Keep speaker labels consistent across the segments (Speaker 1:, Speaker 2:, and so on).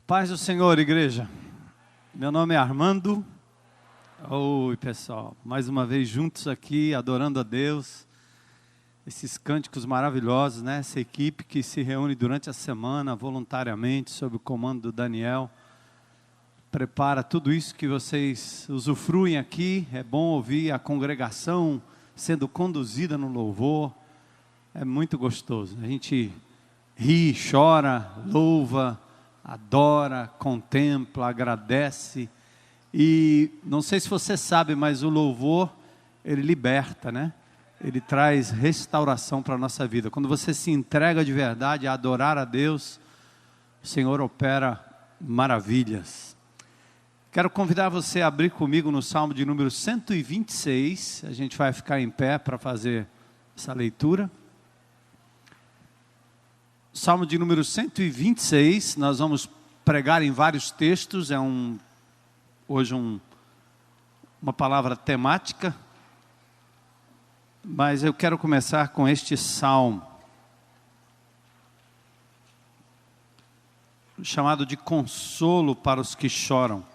Speaker 1: Paz do Senhor, igreja. Meu nome é Armando. Oi, pessoal. Mais uma vez juntos aqui, adorando a Deus. Esses cânticos maravilhosos, né? Essa equipe que se reúne durante a semana, voluntariamente, sob o comando do Daniel. Prepara tudo isso que vocês usufruem aqui. É bom ouvir a congregação sendo conduzida no louvor. É muito gostoso. A gente ri, chora, louva, adora, contempla, agradece. E não sei se você sabe, mas o louvor, ele liberta, né? Ele traz restauração para a nossa vida. Quando você se entrega de verdade a adorar a Deus, o Senhor opera maravilhas. Quero convidar você a abrir comigo no Salmo de número 126. A gente vai ficar em pé para fazer essa leitura. Salmo de número 126, nós vamos pregar em vários textos, hoje uma palavra temática, mas eu quero começar com este salmo, chamado de consolo para os que choram.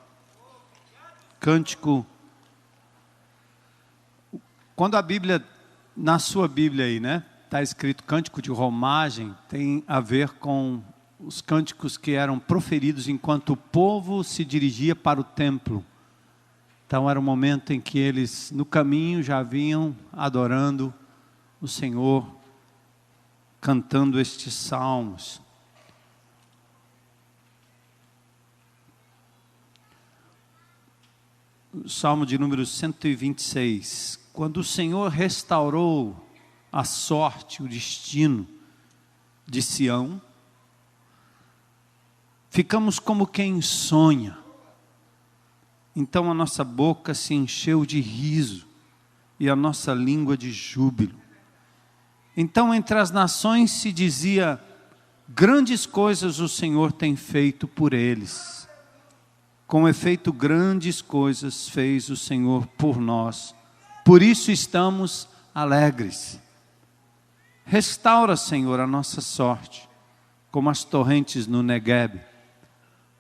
Speaker 1: Cântico, quando a Bíblia, na sua Bíblia aí, né? Está escrito cântico de romagem, tem a ver com os cânticos que eram proferidos enquanto o povo se dirigia para o templo. Então era um momento em que eles no caminho já vinham adorando o Senhor, cantando estes salmos. O Salmo de número 126. Quando o Senhor restaurou a sorte, o destino de Sião, ficamos como quem sonha. Então a nossa boca se encheu de riso e a nossa língua de júbilo. Então entre as nações se dizia: grandes coisas o Senhor tem feito por eles. Com efeito, grandes coisas fez o Senhor por nós. Por isso estamos alegres. Restaura, Senhor, a nossa sorte, como as torrentes no Neguebe.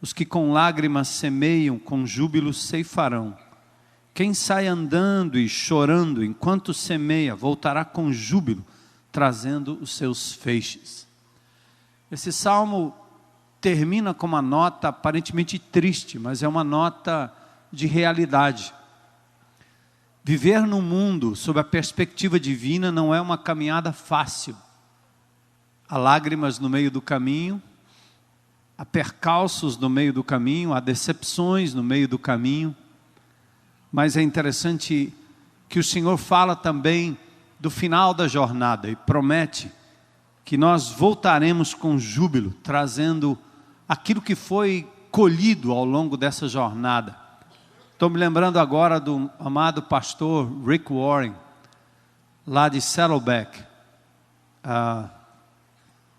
Speaker 1: Os que com lágrimas semeiam, com júbilo ceifarão. Quem sai andando e chorando enquanto semeia, voltará com júbilo, trazendo os seus feixes. Esse salmo termina com uma nota aparentemente triste, mas é uma nota de realidade. Viver no mundo sob a perspectiva divina não é uma caminhada fácil. Há lágrimas no meio do caminho, há percalços no meio do caminho, há decepções no meio do caminho. Mas é interessante que o Senhor fala também do final da jornada e promete que nós voltaremos com júbilo, trazendo aquilo que foi colhido ao longo dessa jornada. Estou me lembrando agora do amado pastor Rick Warren, lá de Saddleback.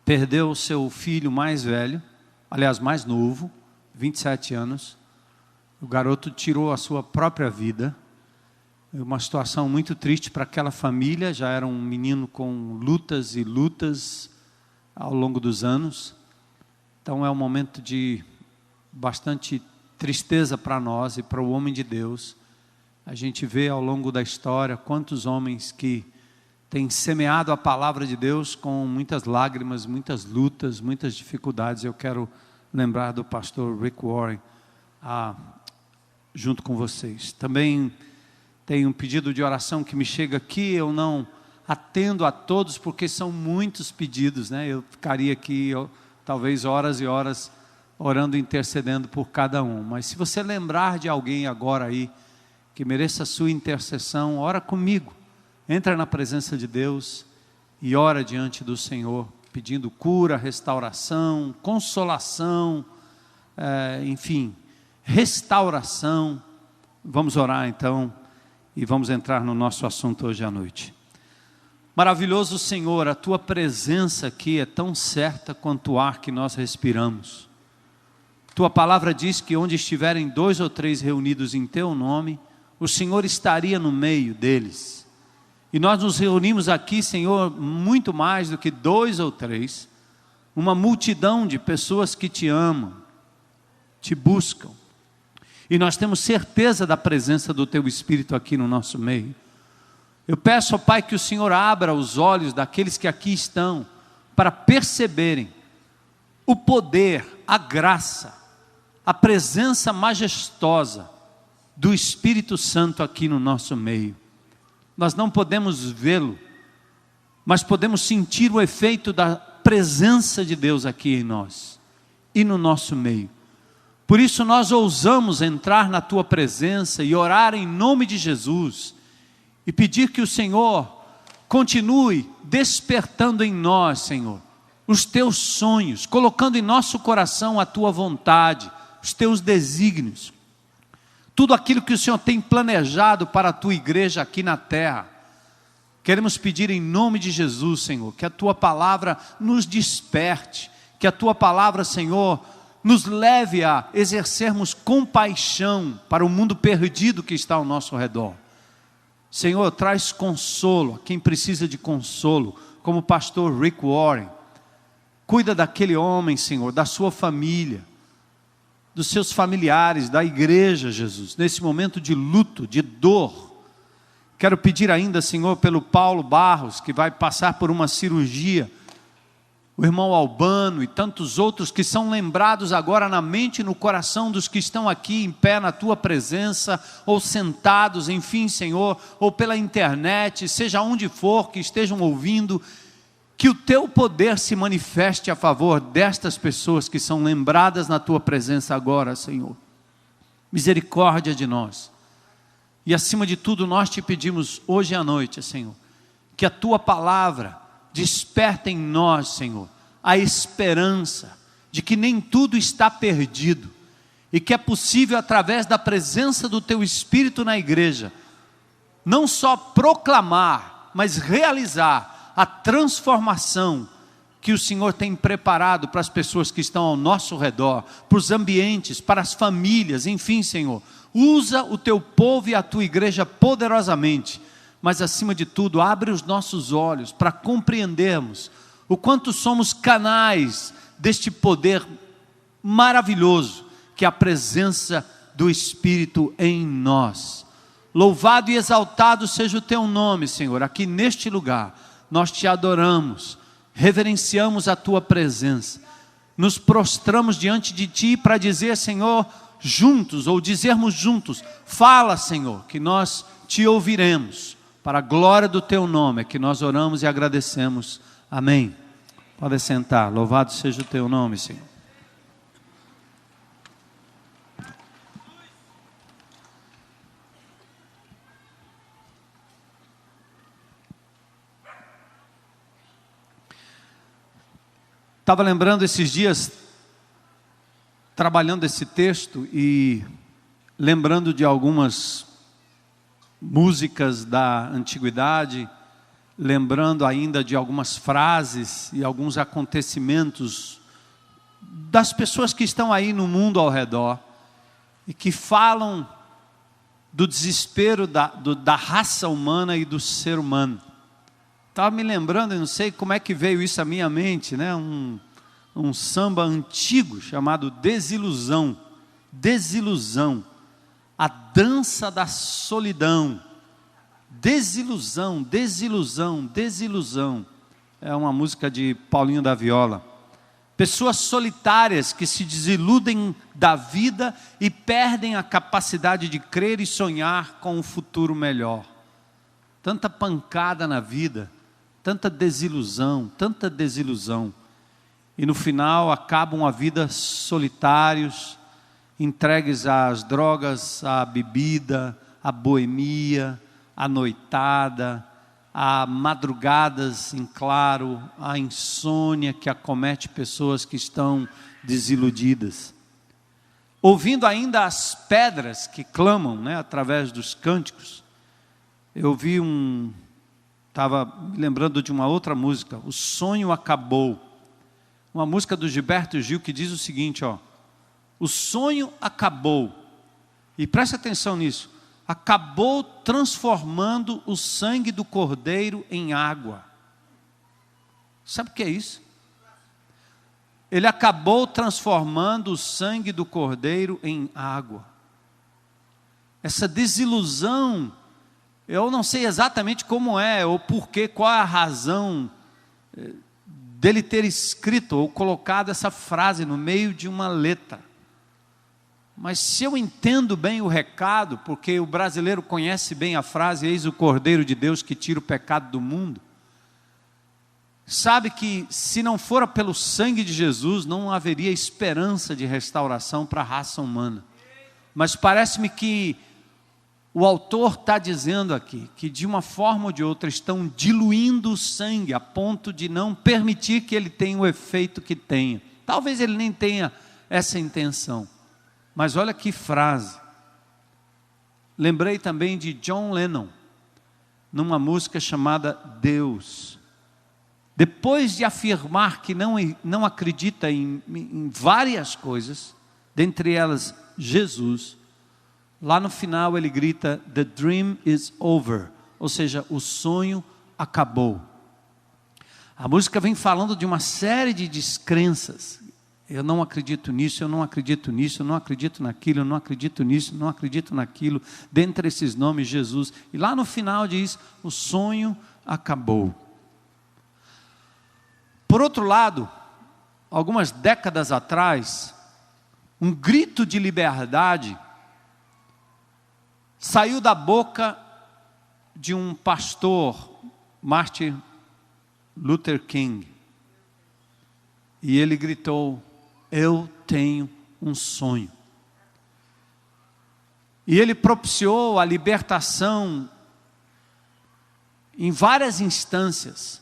Speaker 1: Perdeu o seu filho mais velho, aliás, mais novo, 27 anos. O garoto tirou a sua própria vida. Uma situação muito triste para aquela família. Já era um menino com lutas e lutas ao longo dos anos. Então é um momento de bastante tristeza para nós e para o homem de Deus. A gente vê ao longo da história quantos homens que têm semeado a palavra de Deus com muitas lágrimas, muitas lutas, muitas dificuldades. Eu quero lembrar do pastor Rick Warren junto com vocês. Também tem um pedido de oração que me chega aqui. Eu não atendo a todos porque são muitos pedidos, né? Eu ficaria aqui talvez horas e horas orando e intercedendo por cada um. Mas se você lembrar de alguém agora aí que mereça a sua intercessão, ora comigo. Entra na presença de Deus e ora diante do Senhor, pedindo cura, restauração, consolação, enfim, restauração. Vamos orar então e vamos entrar no nosso assunto hoje à noite. Maravilhoso Senhor, a Tua presença aqui é tão certa quanto o ar que nós respiramos. Tua palavra diz que onde estiverem 2 ou 3 reunidos em Teu nome, o Senhor estaria no meio deles. E nós nos reunimos aqui, Senhor, muito mais do que 2 ou 3, uma multidão de pessoas que Te amam, te buscam. E nós temos certeza da presença do Teu Espírito aqui no nosso meio. Eu peço ao Pai que o Senhor abra os olhos daqueles que aqui estão, para perceberem o poder, a graça, a presença majestosa do Espírito Santo aqui no nosso meio. Nós não podemos vê-lo, mas podemos sentir o efeito da presença de Deus aqui em nós e no nosso meio. Por isso nós ousamos entrar na Tua presença e orar em nome de Jesus e pedir que o Senhor continue despertando em nós, Senhor, os Teus sonhos, colocando em nosso coração a Tua vontade, os Teus desígnios, tudo aquilo que o Senhor tem planejado para a Tua igreja aqui na terra. Queremos pedir em nome de Jesus, Senhor, que a Tua palavra nos desperte, que a Tua palavra, Senhor, nos leve a exercermos compaixão para o mundo perdido que está ao nosso redor. Senhor, traz consolo a quem precisa de consolo, como o pastor Rick Warren. Cuida daquele homem, Senhor, da sua família, dos seus familiares, da igreja, Jesus, nesse momento de luto, de dor. Quero pedir ainda, Senhor, pelo Paulo Barros, que vai passar por uma cirurgia, o irmão Albano e tantos outros que são lembrados agora na mente e no coração dos que estão aqui em pé na Tua presença, ou sentados, enfim, Senhor, ou pela internet, seja onde for que estejam ouvindo, que o Teu poder se manifeste a favor destas pessoas que são lembradas na Tua presença agora, Senhor. Misericórdia de nós. E acima de tudo nós Te pedimos hoje à noite, Senhor, que a Tua palavra desperta em nós, Senhor, a esperança de que nem tudo está perdido e que é possível, através da presença do Teu Espírito na igreja, não só proclamar, mas realizar a transformação que o Senhor tem preparado para as pessoas que estão ao nosso redor, para os ambientes, para as famílias, enfim, Senhor. Usa o Teu povo e a Tua igreja poderosamente, mas acima de tudo, abre os nossos olhos para compreendermos o quanto somos canais deste poder maravilhoso, que é a presença do Espírito em nós. Louvado e exaltado seja o Teu nome, Senhor. Aqui neste lugar, nós Te adoramos, reverenciamos a Tua presença, nos prostramos diante de Ti para dizer, Senhor, juntos, ou dizermos juntos, fala, Senhor, que nós Te ouviremos. Para a glória do Teu nome é que nós oramos e agradecemos. Amém. Pode sentar. Louvado seja o Teu nome, Senhor. Estava lembrando esses dias, trabalhando esse texto e lembrando de algumas músicas da antiguidade, lembrando ainda de algumas frases e alguns acontecimentos das pessoas que estão aí no mundo ao redor e que falam do desespero da raça humana e do ser humano. Estava me lembrando, eu não sei como é que veio isso à minha mente, né? Um samba antigo chamado Desilusão. Desilusão. A dança da solidão. Desilusão, desilusão, desilusão. É uma música de Paulinho da Viola. Pessoas solitárias que se desiludem da vida e perdem a capacidade de crer e sonhar com um futuro melhor. Tanta pancada na vida, tanta desilusão, tanta desilusão. E no final acabam a vida solitários, entregues às drogas, à bebida, à boemia, à noitada, a madrugadas em claro, a insônia que acomete pessoas que estão desiludidas. Ouvindo ainda as pedras que clamam, né, através dos cânticos, eu vi estava me lembrando de uma outra música, O Sonho Acabou. Uma música do Gilberto Gil que diz o seguinte, ó: o sonho acabou, e preste atenção nisso, acabou transformando o sangue do cordeiro em água. Sabe o que é isso? Ele acabou transformando o sangue do cordeiro em água. Essa desilusão, eu não sei exatamente como é, ou porquê, qual é a razão dele ter escrito ou colocado essa frase no meio de uma letra. Mas se eu entendo bem o recado, porque o brasileiro conhece bem a frase, eis o Cordeiro de Deus que tira o pecado do mundo, sabe que se não fora pelo sangue de Jesus, não haveria esperança de restauração para a raça humana. Mas parece-me que o autor está dizendo aqui, que de uma forma ou de outra estão diluindo o sangue, a ponto de não permitir que ele tenha o efeito que tenha. Talvez ele nem tenha essa intenção. Mas olha que frase. Lembrei também de John Lennon, numa música chamada Deus. Depois de afirmar que não acredita em várias coisas, dentre elas Jesus, lá no final ele grita, "The dream is over", ou seja, o sonho acabou. A música vem falando de uma série de descrenças. Eu não acredito nisso, eu não acredito nisso, eu não acredito naquilo, eu não acredito nisso, eu não acredito naquilo. Dentre esses nomes, Jesus. E lá no final diz, o sonho acabou. Por outro lado, algumas décadas atrás, um grito de liberdade saiu da boca de um pastor, Martin Luther King. E ele gritou, eu tenho um sonho. E ele propiciou a libertação em várias instâncias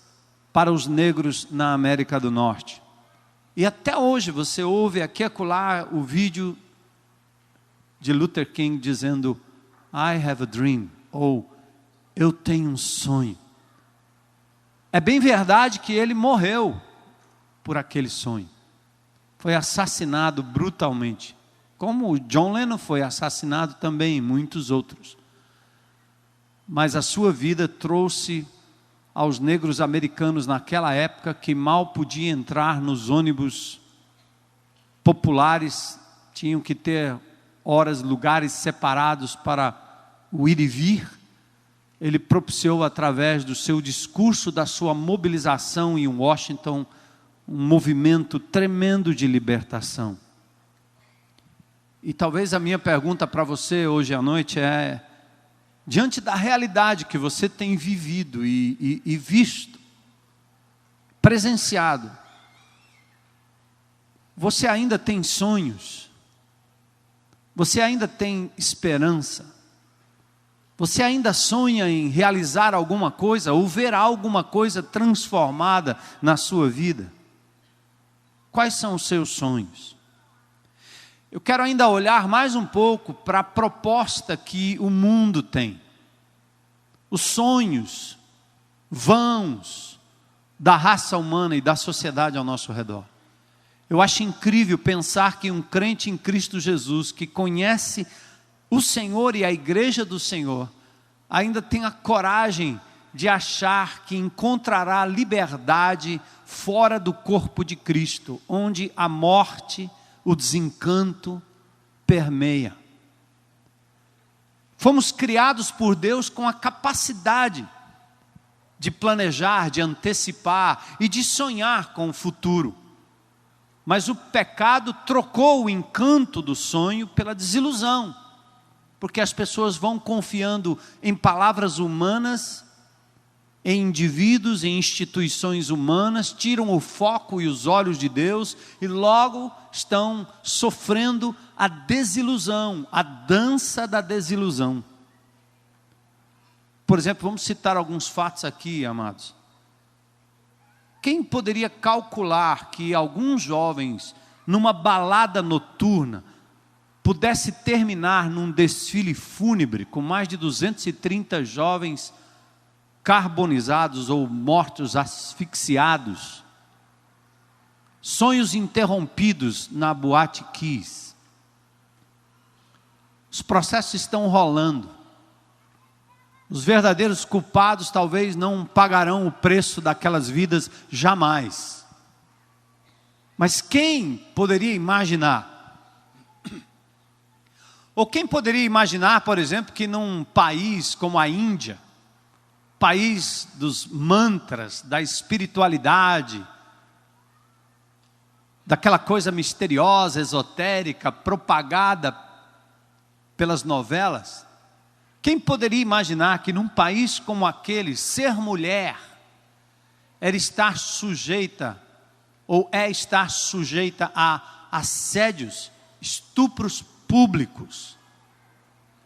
Speaker 1: para os negros na América do Norte. E até hoje você ouve aqui e acolá o vídeo de Luther King dizendo, I have a dream, ou eu tenho um sonho. É bem verdade que ele morreu por aquele sonho. Foi assassinado brutalmente. Como o John Lennon foi assassinado também, e muitos outros. Mas a sua vida trouxe aos negros americanos naquela época que mal podia entrar nos ônibus populares, tinham que ter horas, lugares separados para o ir e vir. Ele propiciou através do seu discurso, da sua mobilização em Washington, um movimento tremendo de libertação. E talvez a minha pergunta para você hoje à noite é, diante da realidade que você tem vivido e visto, presenciado, você ainda tem sonhos? Você ainda tem esperança? Você ainda sonha em realizar alguma coisa ou ver alguma coisa transformada na sua vida? Quais são os seus sonhos? Eu quero ainda olhar mais um pouco para a proposta que o mundo tem. Os sonhos vãos da raça humana e da sociedade ao nosso redor. Eu acho incrível pensar que um crente em Cristo Jesus, que conhece o Senhor e a igreja do Senhor, ainda tem a coragem de achar que encontrará liberdade fora do corpo de Cristo, onde a morte, o desencanto permeia. Fomos criados por Deus com a capacidade de planejar, de antecipar e de sonhar com o futuro. Mas o pecado trocou o encanto do sonho pela desilusão, porque as pessoas vão confiando em palavras humanas, em indivíduos, em instituições humanas, tiram o foco e os olhos de Deus e logo estão sofrendo a desilusão, a dança da desilusão. Por exemplo, vamos citar alguns fatos aqui, amados. Quem poderia calcular que alguns jovens, numa balada noturna, pudesse terminar num desfile fúnebre com mais de 230 jovens carbonizados ou mortos, asfixiados? Sonhos interrompidos na Boate Kiss. Os processos estão rolando. Os verdadeiros culpados talvez não pagarão o preço daquelas vidas jamais. Mas quem poderia imaginar? Ou quem poderia imaginar, por exemplo, que num país como a Índia, país dos mantras, da espiritualidade, daquela coisa misteriosa, esotérica, propagada pelas novelas, quem poderia imaginar que num país como aquele, ser mulher era estar sujeita, ou é estar sujeita a assédios, estupros públicos?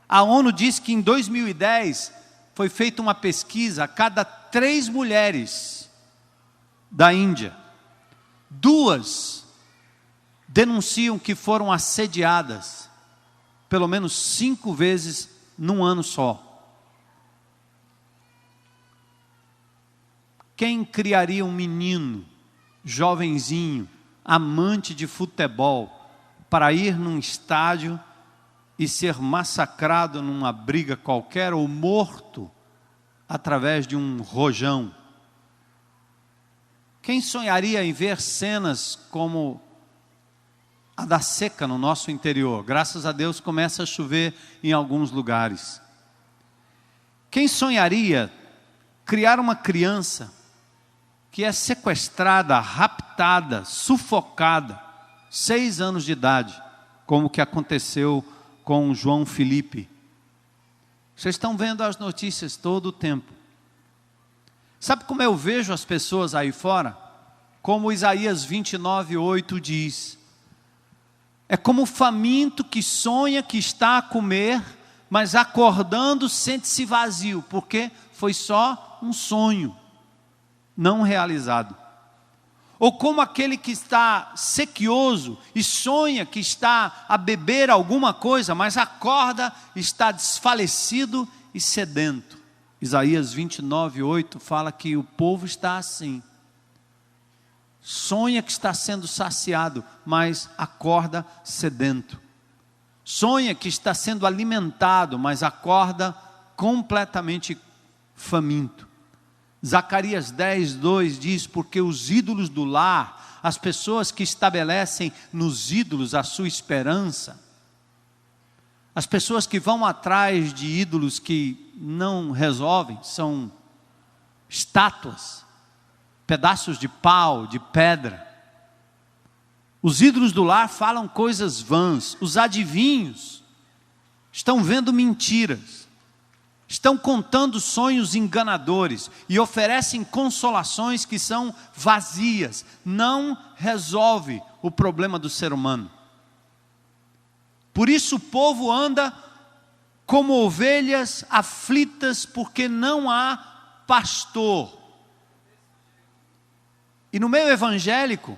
Speaker 1: A ONU diz que em 2010 foi feita uma pesquisa: a cada 3 mulheres da Índia, 2 denunciam que foram assediadas pelo menos 5 vezes num ano só. Quem criaria um menino, jovenzinho, amante de futebol, para ir num estádio e ser massacrado numa briga qualquer, ou morto através de um rojão? Quem sonharia em ver cenas como a da seca no nosso interior? Graças a Deus começa a chover em alguns lugares. Quem sonharia criar uma criança que é sequestrada, raptada, sufocada, 6 anos de idade, como que aconteceu com João Felipe? Vocês estão vendo as notícias todo o tempo. Sabe como eu vejo as pessoas aí fora? Como Isaías 29:8 diz: é como o faminto que sonha que está a comer, mas acordando sente-se vazio, porque foi só um sonho não realizado. Ou como aquele que está sequioso e sonha que está a beber alguma coisa, mas acorda, está desfalecido e sedento. Isaías 29:8 fala que o povo está assim. Sonha que está sendo saciado, mas acorda sedento. Sonha que está sendo alimentado, mas acorda completamente faminto. Zacarias 10:2 diz: porque os ídolos do lar, as pessoas que estabelecem nos ídolos a sua esperança, as pessoas que vão atrás de ídolos que não resolvem, são estátuas, pedaços de pau, de pedra. Os ídolos do lar falam coisas vãs. Os adivinhos estão vendo mentiras, estão contando sonhos enganadores e oferecem consolações que são vazias, não resolve o problema do ser humano. Por isso o povo anda como ovelhas aflitas, porque não há pastor. E no meio evangélico,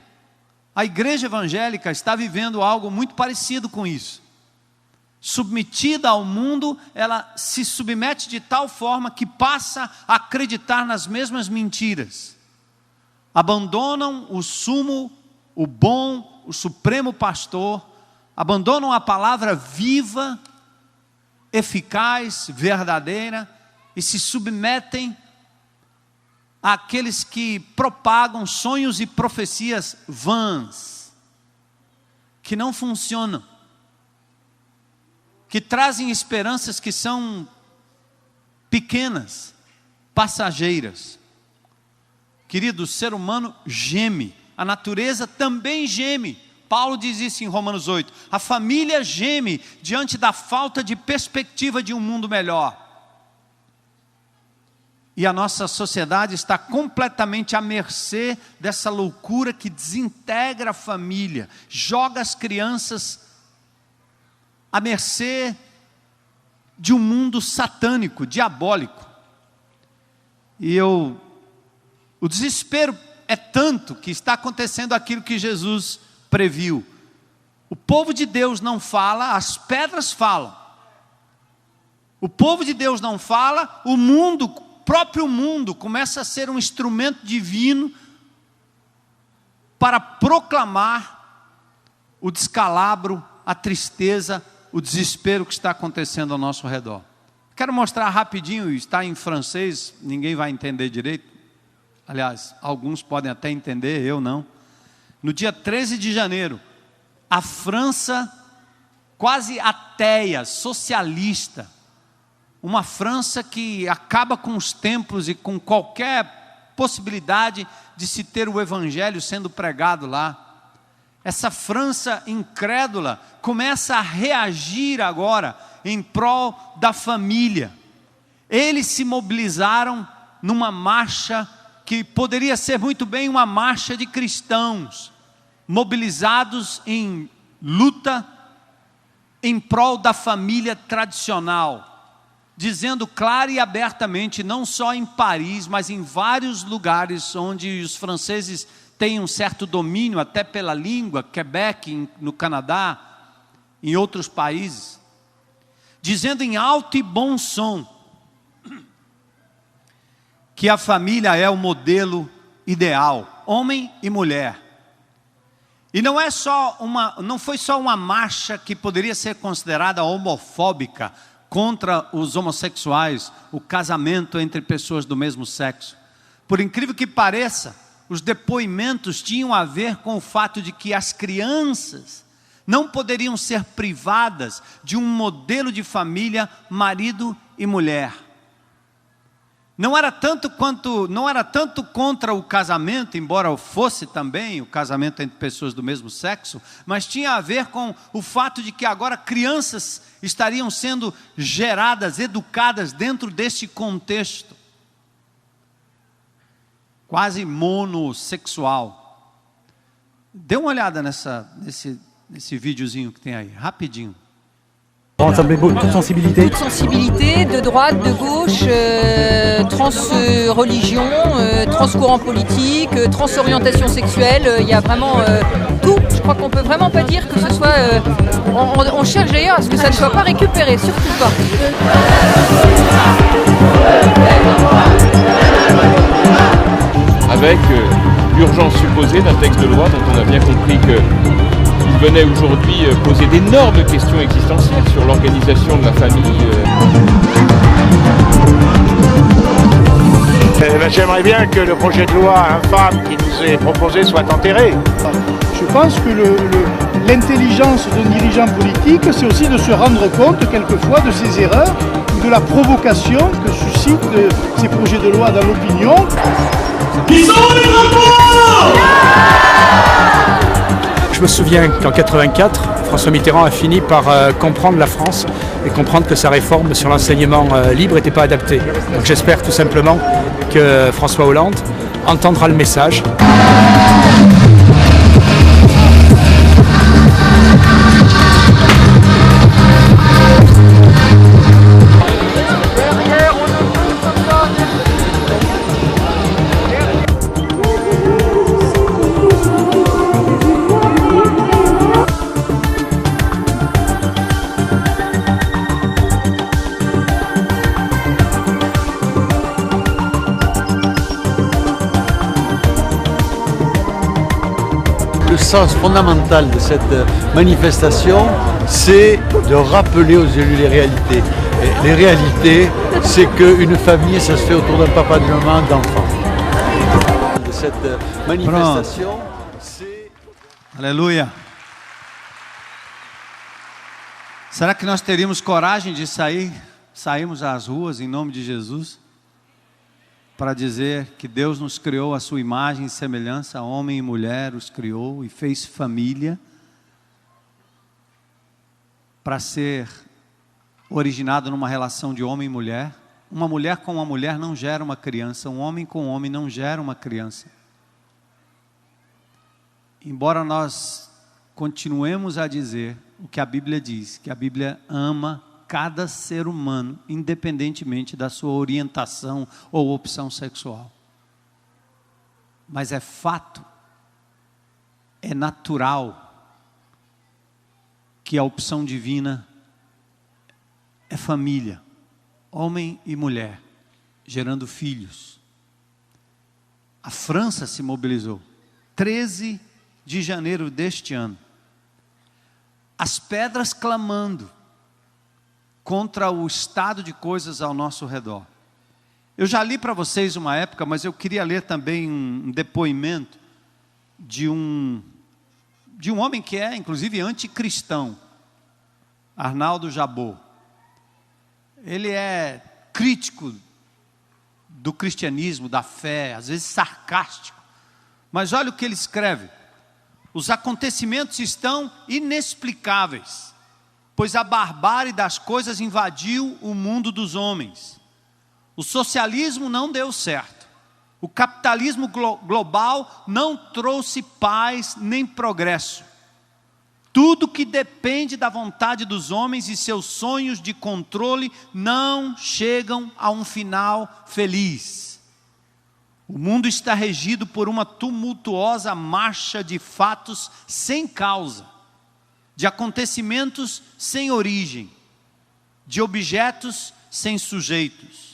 Speaker 1: a igreja evangélica está vivendo algo muito parecido com isso. Submetida ao mundo, ela se submete de tal forma que passa a acreditar nas mesmas mentiras. Abandonam o sumo, o bom, o supremo pastor, abandonam a palavra viva, eficaz, verdadeira, e se submetem àqueles que propagam sonhos e profecias vãs, que não funcionam, que trazem esperanças que são pequenas, passageiras. Querido, o ser humano geme, a natureza também geme. Paulo diz isso em Romanos 8. A família geme diante da falta de perspectiva de um mundo melhor. E a nossa sociedade está completamente à mercê dessa loucura que desintegra a família, joga as crianças à mercê de um mundo satânico, diabólico. E o desespero é tanto que está acontecendo aquilo que Jesus previu. O povo de Deus não fala, as pedras falam. O povo de Deus não fala, o mundo, o próprio mundo começa a ser um instrumento divino para proclamar o descalabro, a tristeza, o desespero que está acontecendo ao nosso redor. Quero mostrar rapidinho, está em francês, ninguém vai entender direito. Aliás, alguns podem até entender, eu não. no dia 13 de janeiro, a França quase ateia, socialista, uma França que acaba com os templos e com qualquer possibilidade de se ter o evangelho sendo pregado lá. Essa França incrédula começa a reagir agora em prol da família. Eles se mobilizaram numa marcha que poderia ser muito bem uma marcha de cristãos, mobilizados em luta em prol da família tradicional, dizendo clara e abertamente, não só em Paris, mas em vários lugares onde os franceses têm um certo domínio, até pela língua, Quebec, no Canadá, em outros países, dizendo em alto e bom som, que a família é o modelo ideal, homem e mulher. E não foi só uma marcha que poderia ser considerada homofóbica contra os homossexuais, o casamento entre pessoas do mesmo sexo. Por incrível que pareça, os depoimentos tinham a ver com o fato de que as crianças não poderiam ser privadas de um modelo de família, marido e mulher. Não era tanto contra o casamento, embora fosse também o casamento entre pessoas do mesmo sexo, mas tinha a ver com o fato de que agora crianças estariam sendo geradas, educadas dentro deste contexto quase monossexual. Dê uma olhada nesse videozinho que tem aí, rapidinho.
Speaker 2: Beaucoup de sensibilité.
Speaker 3: Beaucoup de sensibilité, de droite, de gauche, trans-religion, trans-courant politique, trans-orientation sexuelle, il y a vraiment tout. Je crois qu'on peut vraiment pas dire que ce soit... on cherche d'ailleurs à ce que ça ne soit pas récupéré, surtout pas.
Speaker 4: Avec l'urgence supposée d'un texte de loi dont on a bien compris qu'il venait aujourd'hui poser d'énormes questions existentielles sur l'organisation de la famille.
Speaker 5: J'aimerais bien que le projet de loi infâme qui nous est proposé soit enterré.
Speaker 2: Je pense que l'intelligence d'un dirigeant politique, c'est aussi de se rendre compte quelquefois de ses erreurs ou de la provocation que suscitent ces projets de loi dans l'opinion.
Speaker 6: Ils sont les drapeaux!
Speaker 7: Je me souviens qu'en 84, François Mitterrand a fini par comprendre la France et comprendre que sa réforme sur l'enseignement libre n'était pas adaptée. Donc j'espère tout simplement que François Hollande entendra le message.
Speaker 8: Le sens fondamental de cette manifestation, c'est de rappeler aux élus les réalités. Et les réalités, c'est qu'une famille, ça se fait autour d'un papa, d'une maman, d'enfants. De cette manifestation, c'est...
Speaker 1: Aleluia. Será que nós teríamos coragem de sairmos às ruas em nome de Jesus? Para dizer que Deus nos criou a sua imagem e semelhança, homem e mulher os criou e fez família para ser originado numa relação de homem e mulher. Uma mulher com uma mulher não gera uma criança, um homem com um homem não gera uma criança. Embora nós continuemos a dizer o que a Bíblia diz, que a Bíblia ama cada ser humano, independentemente da sua orientação ou opção sexual. Mas é fato, é natural, que a opção divina é família, homem e mulher, gerando filhos. A França se mobilizou, 13 de janeiro deste ano. As pedras clamando contra o estado de coisas ao nosso redor. Eu já li para vocês uma época, mas eu queria ler também um depoimento de um de um homem que é, inclusive, anticristão, Arnaldo Jabor. Ele é crítico do cristianismo, da fé, às vezes sarcástico. Mas olha o que ele escreve: os acontecimentos estão inexplicáveis, pois a barbárie das coisas invadiu o mundo dos homens. O socialismo não deu certo. O capitalismo global não trouxe paz nem progresso. Tudo que depende da vontade dos homens e seus sonhos de controle não chegam a um final feliz. O mundo está regido por uma tumultuosa marcha de fatos sem causa, de acontecimentos sem origem, de objetos sem sujeitos.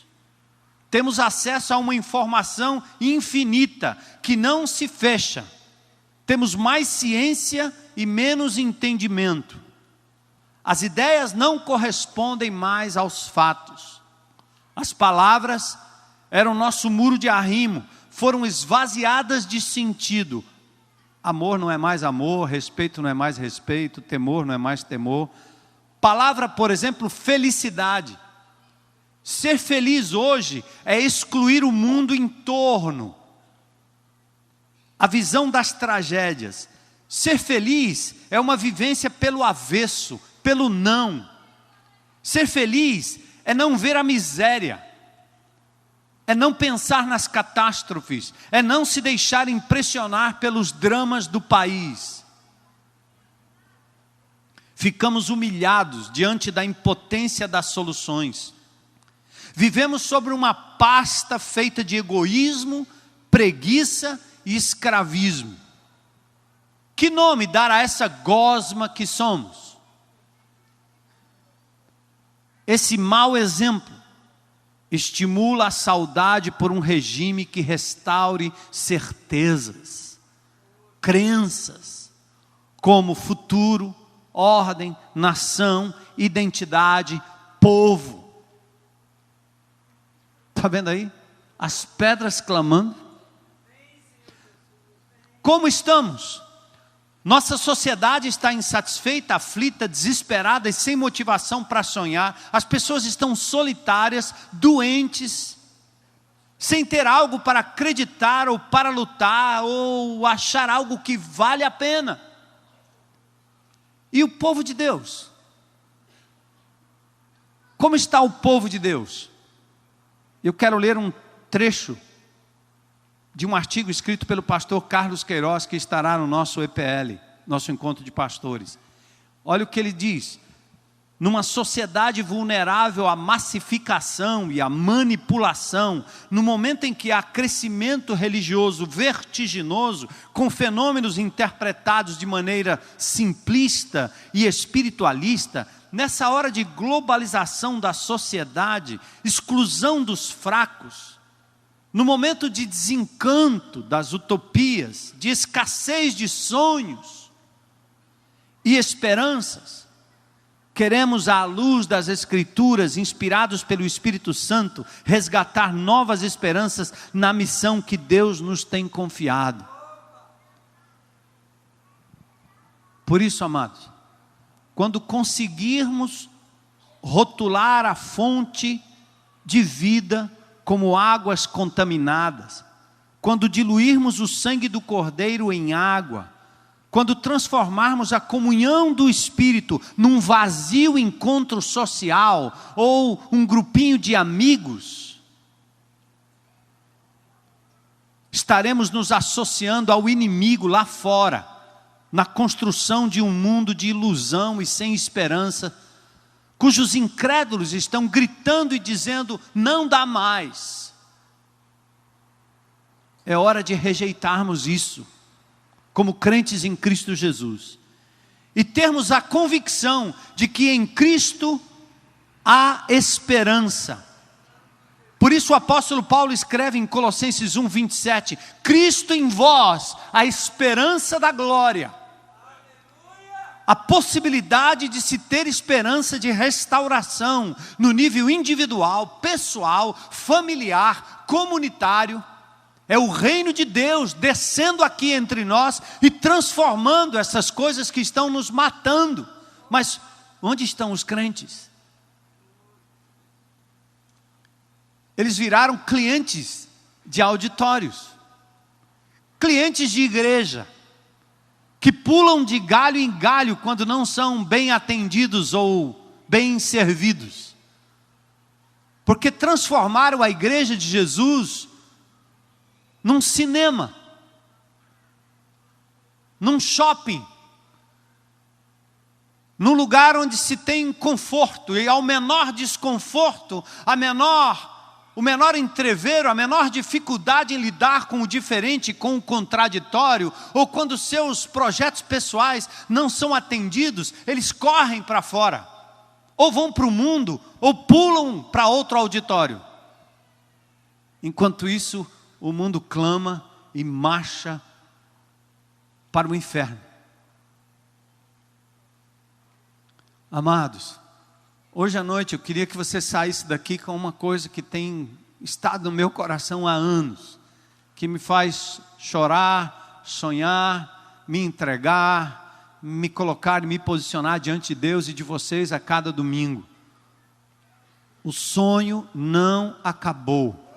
Speaker 1: Temos acesso a uma informação infinita que não se fecha. Temos mais ciência e menos entendimento. As ideias não correspondem mais aos fatos. As palavras eram nosso muro de arrimo, foram esvaziadas de sentido. Amor não é mais amor, respeito não é mais respeito, temor não é mais temor. Palavra, por exemplo, felicidade. Ser feliz hoje é excluir o mundo em torno. A visão das tragédias. Ser feliz é uma vivência pelo avesso, pelo não. Ser feliz é não ver a miséria, é não pensar nas catástrofes, é não se deixar impressionar pelos dramas do país. Ficamos humilhados diante da impotência das soluções. Vivemos sobre uma pasta feita de egoísmo, preguiça e escravismo. Que nome dar a essa gosma que somos? Esse mau exemplo estimula a saudade por um regime que restaure certezas, crenças, como futuro, ordem, nação, identidade, povo. Está vendo aí? As pedras clamando. Como estamos? Nossa sociedade está insatisfeita, aflita, desesperada e sem motivação para sonhar. As pessoas estão solitárias, doentes, sem ter algo para acreditar ou para lutar ou achar algo que vale a pena. E o povo de Deus? Como está o povo de Deus? Eu quero ler um trecho de um artigo escrito pelo pastor Carlos Queiroz, que estará no nosso EPL, nosso encontro de pastores. Olha o que ele diz: numa sociedade vulnerável à massificação e à manipulação, no momento em que há crescimento religioso vertiginoso, com fenômenos interpretados de maneira simplista e espiritualista, nessa hora de globalização da sociedade, exclusão dos fracos, no momento de desencanto das utopias, de escassez de sonhos e esperanças, queremos, à luz das Escrituras, inspirados pelo Espírito Santo, resgatar novas esperanças na missão que Deus nos tem confiado. Por isso, amados, quando conseguirmos rotular a fonte de vida como águas contaminadas, quando diluirmos o sangue do Cordeiro em água, quando transformarmos a comunhão do Espírito num vazio encontro social ou um grupinho de amigos, estaremos nos associando ao inimigo lá fora, na construção de um mundo de ilusão e sem esperança, cujos incrédulos estão gritando e dizendo: não dá mais. É hora de rejeitarmos isso, como crentes em Cristo Jesus, e termos a convicção de que em Cristo há esperança. Por isso o apóstolo Paulo escreve em Colossenses 1:27, Cristo em vós, a esperança da glória. A possibilidade de se ter esperança de restauração no nível individual, pessoal, familiar, comunitário, É o reino de Deus descendo aqui entre nós e transformando essas coisas que estão nos matando. Mas onde estão os crentes? Eles viraram clientes de auditórios, clientes de igreja, que pulam de galho em galho quando não são bem atendidos ou bem servidos. Porque transformaram a igreja de Jesus num cinema, num shopping, num lugar onde se tem conforto, e ao menor desconforto, o menor entrevero, a menor dificuldade em lidar com o diferente, com o contraditório, ou quando seus projetos pessoais não são atendidos, eles correm para fora, ou vão para o mundo, ou pulam para outro auditório. Enquanto isso, o mundo clama e marcha para o inferno. Amados, hoje à noite eu queria que você saísse daqui com uma coisa que tem estado no meu coração há anos, que me faz chorar, sonhar, me entregar, me colocar e me posicionar diante de Deus e de vocês a cada domingo. O sonho não acabou.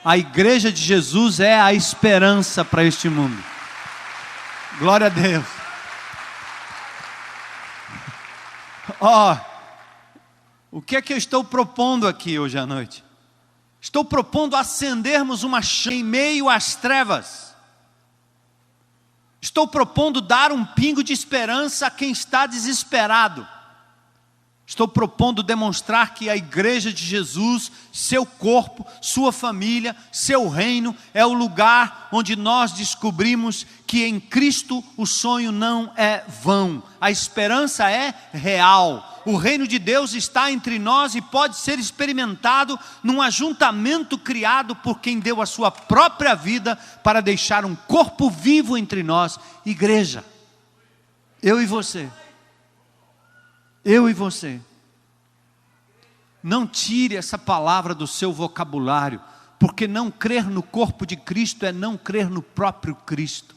Speaker 1: A igreja de Jesus é a esperança para este mundo. Glória a Deus. O que é que eu estou propondo aqui hoje à noite? Estou propondo acendermos uma chama em meio às trevas. Estou propondo dar um pingo de esperança a quem está desesperado. Estou propondo demonstrar que a igreja de Jesus, seu corpo, sua família, seu reino, é o lugar onde nós descobrimos que em Cristo o sonho não é vão, a esperança é real. O reino de Deus está entre nós e pode ser experimentado num ajuntamento criado por quem deu a sua própria vida para deixar um corpo vivo entre nós, igreja. Eu e você. Eu e você. Não tire essa palavra do seu vocabulário, porque não crer no corpo de Cristo é não crer no próprio Cristo.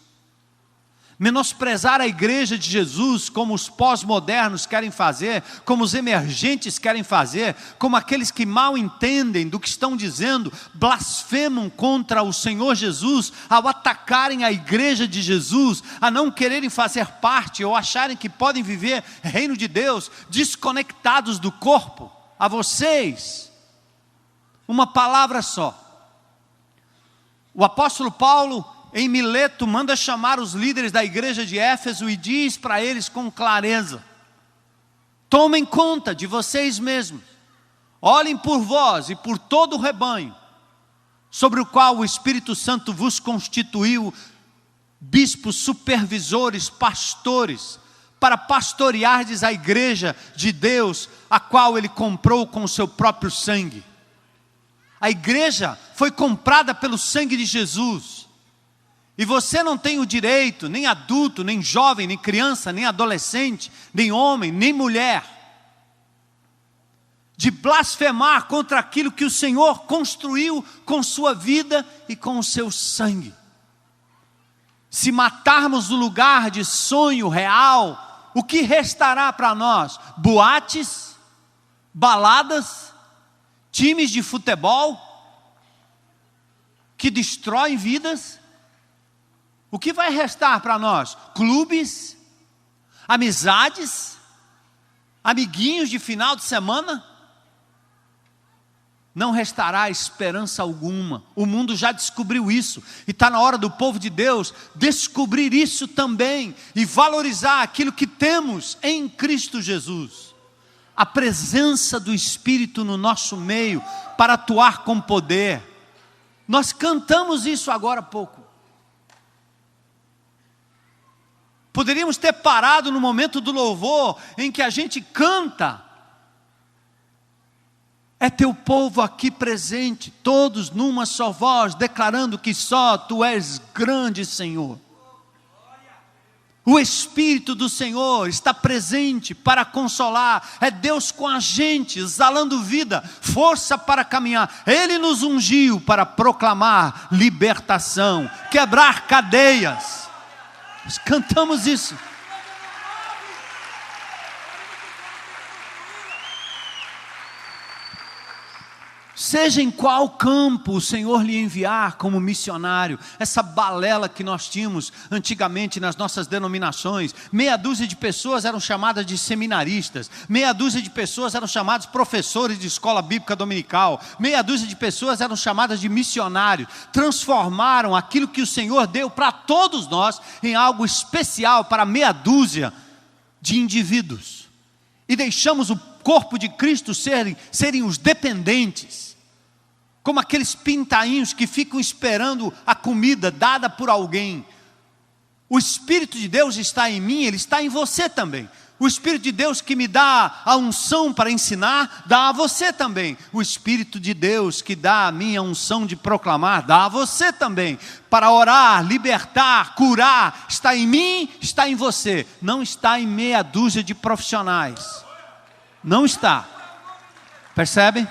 Speaker 1: Menosprezar a igreja de Jesus, como os pós-modernos querem fazer, como os emergentes querem fazer, como aqueles que mal entendem do que estão dizendo, blasfemam contra o Senhor Jesus, ao atacarem a igreja de Jesus, a não quererem fazer parte, ou acharem que podem viver reino de Deus, desconectados do corpo. A vocês, uma palavra só. O apóstolo Paulo, em Mileto, manda chamar os líderes da igreja de Éfeso e diz para eles com clareza: tomem conta de vocês mesmos, olhem por vós e por todo o rebanho, sobre o qual o Espírito Santo vos constituiu bispos, supervisores, pastores, para pastoreardes a igreja de Deus, a qual Ele comprou com o seu próprio sangue. A igreja foi comprada pelo sangue de Jesus. E você não tem o direito, nem adulto, nem jovem, nem criança, nem adolescente, nem homem, nem mulher, de blasfemar contra aquilo que o Senhor construiu com sua vida e com o seu sangue. Se matarmos o lugar de sonho real, o que restará para nós? Boates, baladas, times de futebol que destroem vidas? O que vai restar para nós? Clubes, amizades, amiguinhos de final de semana? Não restará esperança alguma. O mundo já descobriu isso, e está na hora do povo de Deus descobrir isso também, e valorizar aquilo que temos em Cristo Jesus. A presença do Espírito no nosso meio, para atuar com poder. Nós cantamos isso agora há pouco. Poderíamos ter parado no momento do louvor, em que a gente canta: é teu povo aqui presente, todos numa só voz, declarando que só tu és grande, Senhor. O Espírito do Senhor está presente para consolar. É Deus com a gente, exalando vida, força para caminhar. Ele nos ungiu para proclamar libertação, quebrar cadeias. Nós cantamos isso. Seja em qual campo o Senhor lhe enviar como missionário, essa balela que nós tínhamos antigamente nas nossas denominações, meia dúzia de pessoas eram chamadas de seminaristas, meia dúzia de pessoas eram chamadas professores de escola bíblica dominical, meia dúzia de pessoas eram chamadas de missionários, transformaram aquilo que o Senhor deu para todos nós em algo especial para meia dúzia de indivíduos, e deixamos o corpo de Cristo serem os dependentes, como aqueles pintainhos que ficam esperando a comida dada por alguém. O Espírito de Deus está em mim, Ele está em você também. O Espírito de Deus que me dá a unção para ensinar, dá a você também. O Espírito de Deus que dá a minha unção de proclamar, dá a você também. Para orar, libertar, curar, está em mim, está em você. Não está em meia dúzia de profissionais. Não está. Percebe?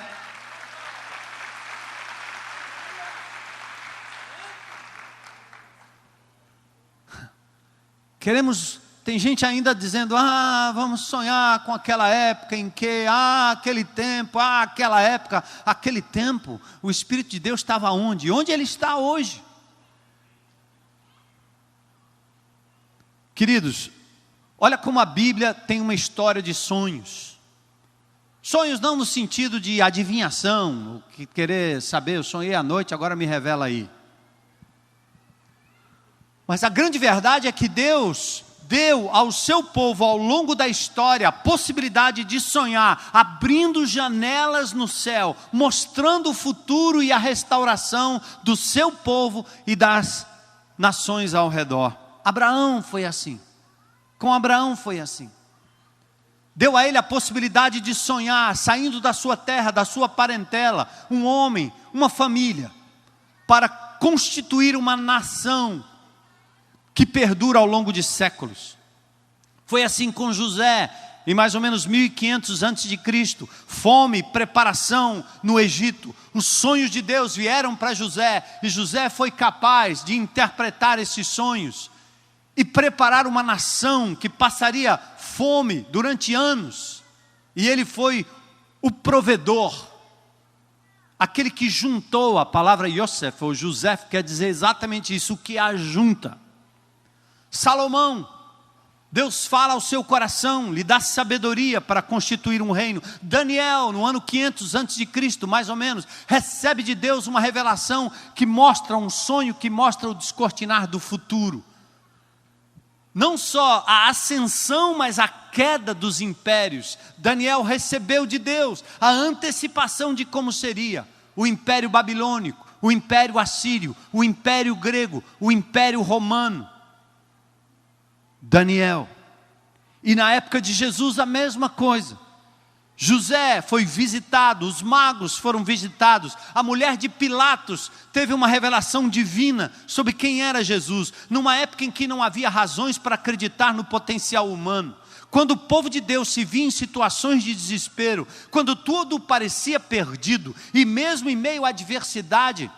Speaker 1: Tem gente ainda dizendo, vamos sonhar com aquela época em que, aquele tempo, aquela época, aquele tempo, o Espírito de Deus estava onde? Onde Ele está hoje? Queridos, olha como a Bíblia tem uma história de sonhos. Sonhos não no sentido de adivinhação, que querer saber, eu sonhei à noite, agora me revela aí. Mas a grande verdade é que Deus deu ao seu povo ao longo da história a possibilidade de sonhar, abrindo janelas no céu, mostrando o futuro e a restauração do seu povo e das nações ao redor. Abraão foi assim, com Abraão foi assim. Deu a ele a possibilidade de sonhar, saindo da sua terra, da sua parentela, um homem, uma família, para constituir uma nação que perdura ao longo de séculos. Foi assim com José, em mais ou menos 1500 a.C., fome, preparação no Egito. Os sonhos de Deus vieram para José, e José foi capaz de interpretar esses sonhos e preparar uma nação que passaria fome durante anos. E ele foi o provedor, aquele que juntou. A palavra Yosef ou José quer dizer exatamente isso, o que ajunta. Salomão, Deus fala ao seu coração, lhe dá sabedoria para constituir um reino. Daniel, no ano 500 a.C., mais ou menos, recebe de Deus uma revelação que mostra um sonho, que mostra o descortinar do futuro. Não só a ascensão, mas a queda dos impérios. Daniel recebeu de Deus a antecipação de como seria o Império Babilônico, o Império Assírio, o Império Grego, o Império Romano. Daniel. E na época de Jesus a mesma coisa. José foi visitado, os magos foram visitados, a mulher de Pilatos teve uma revelação divina sobre quem era Jesus, numa época em que não havia razões para acreditar no potencial humano. Quando o povo de Deus se via em situações de desespero, quando tudo parecia perdido, e mesmo em meio à adversidade,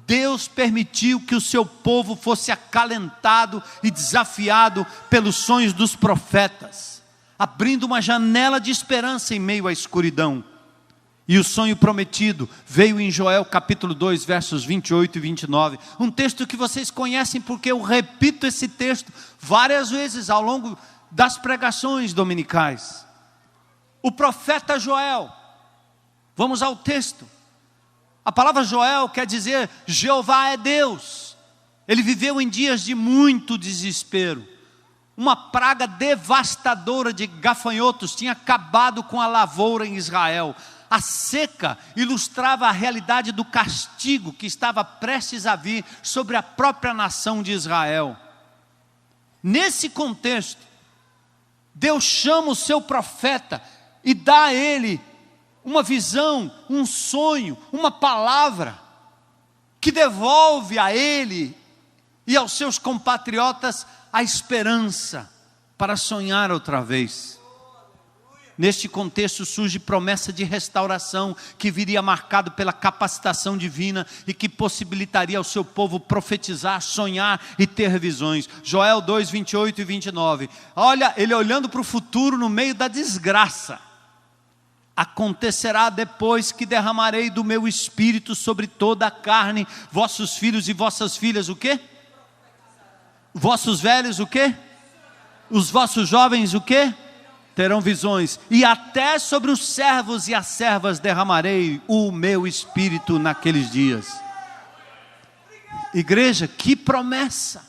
Speaker 1: Deus permitiu que o seu povo fosse acalentado e desafiado pelos sonhos dos profetas, abrindo uma janela de esperança em meio à escuridão. E o sonho prometido veio em Joel capítulo 2, versos 28 e 29. Um texto que vocês conhecem porque eu repito esse texto várias vezes ao longo das pregações dominicais. O profeta Joel, vamos ao texto. A palavra Joel quer dizer Jeová é Deus. Ele viveu em dias de muito desespero. Uma praga devastadora de gafanhotos tinha acabado com a lavoura em Israel. A seca ilustrava a realidade do castigo que estava prestes a vir sobre a própria nação de Israel. Nesse contexto, Deus chama o seu profeta e dá a ele uma visão, um sonho, uma palavra que devolve a ele e aos seus compatriotas a esperança para sonhar outra vez. Neste contexto surge promessa de restauração que viria marcado pela capacitação divina e que possibilitaria ao seu povo profetizar, sonhar e ter visões. Joel 2, 28 e 29. Olha, ele olhando para o futuro no meio da desgraça. Acontecerá depois que derramarei do meu espírito sobre toda a carne, vossos filhos e vossas filhas, o quê? Vossos velhos, o quê? Os vossos jovens, o quê? Terão visões, e até sobre os servos e as servas derramarei o meu espírito naqueles dias. Igreja, que promessa!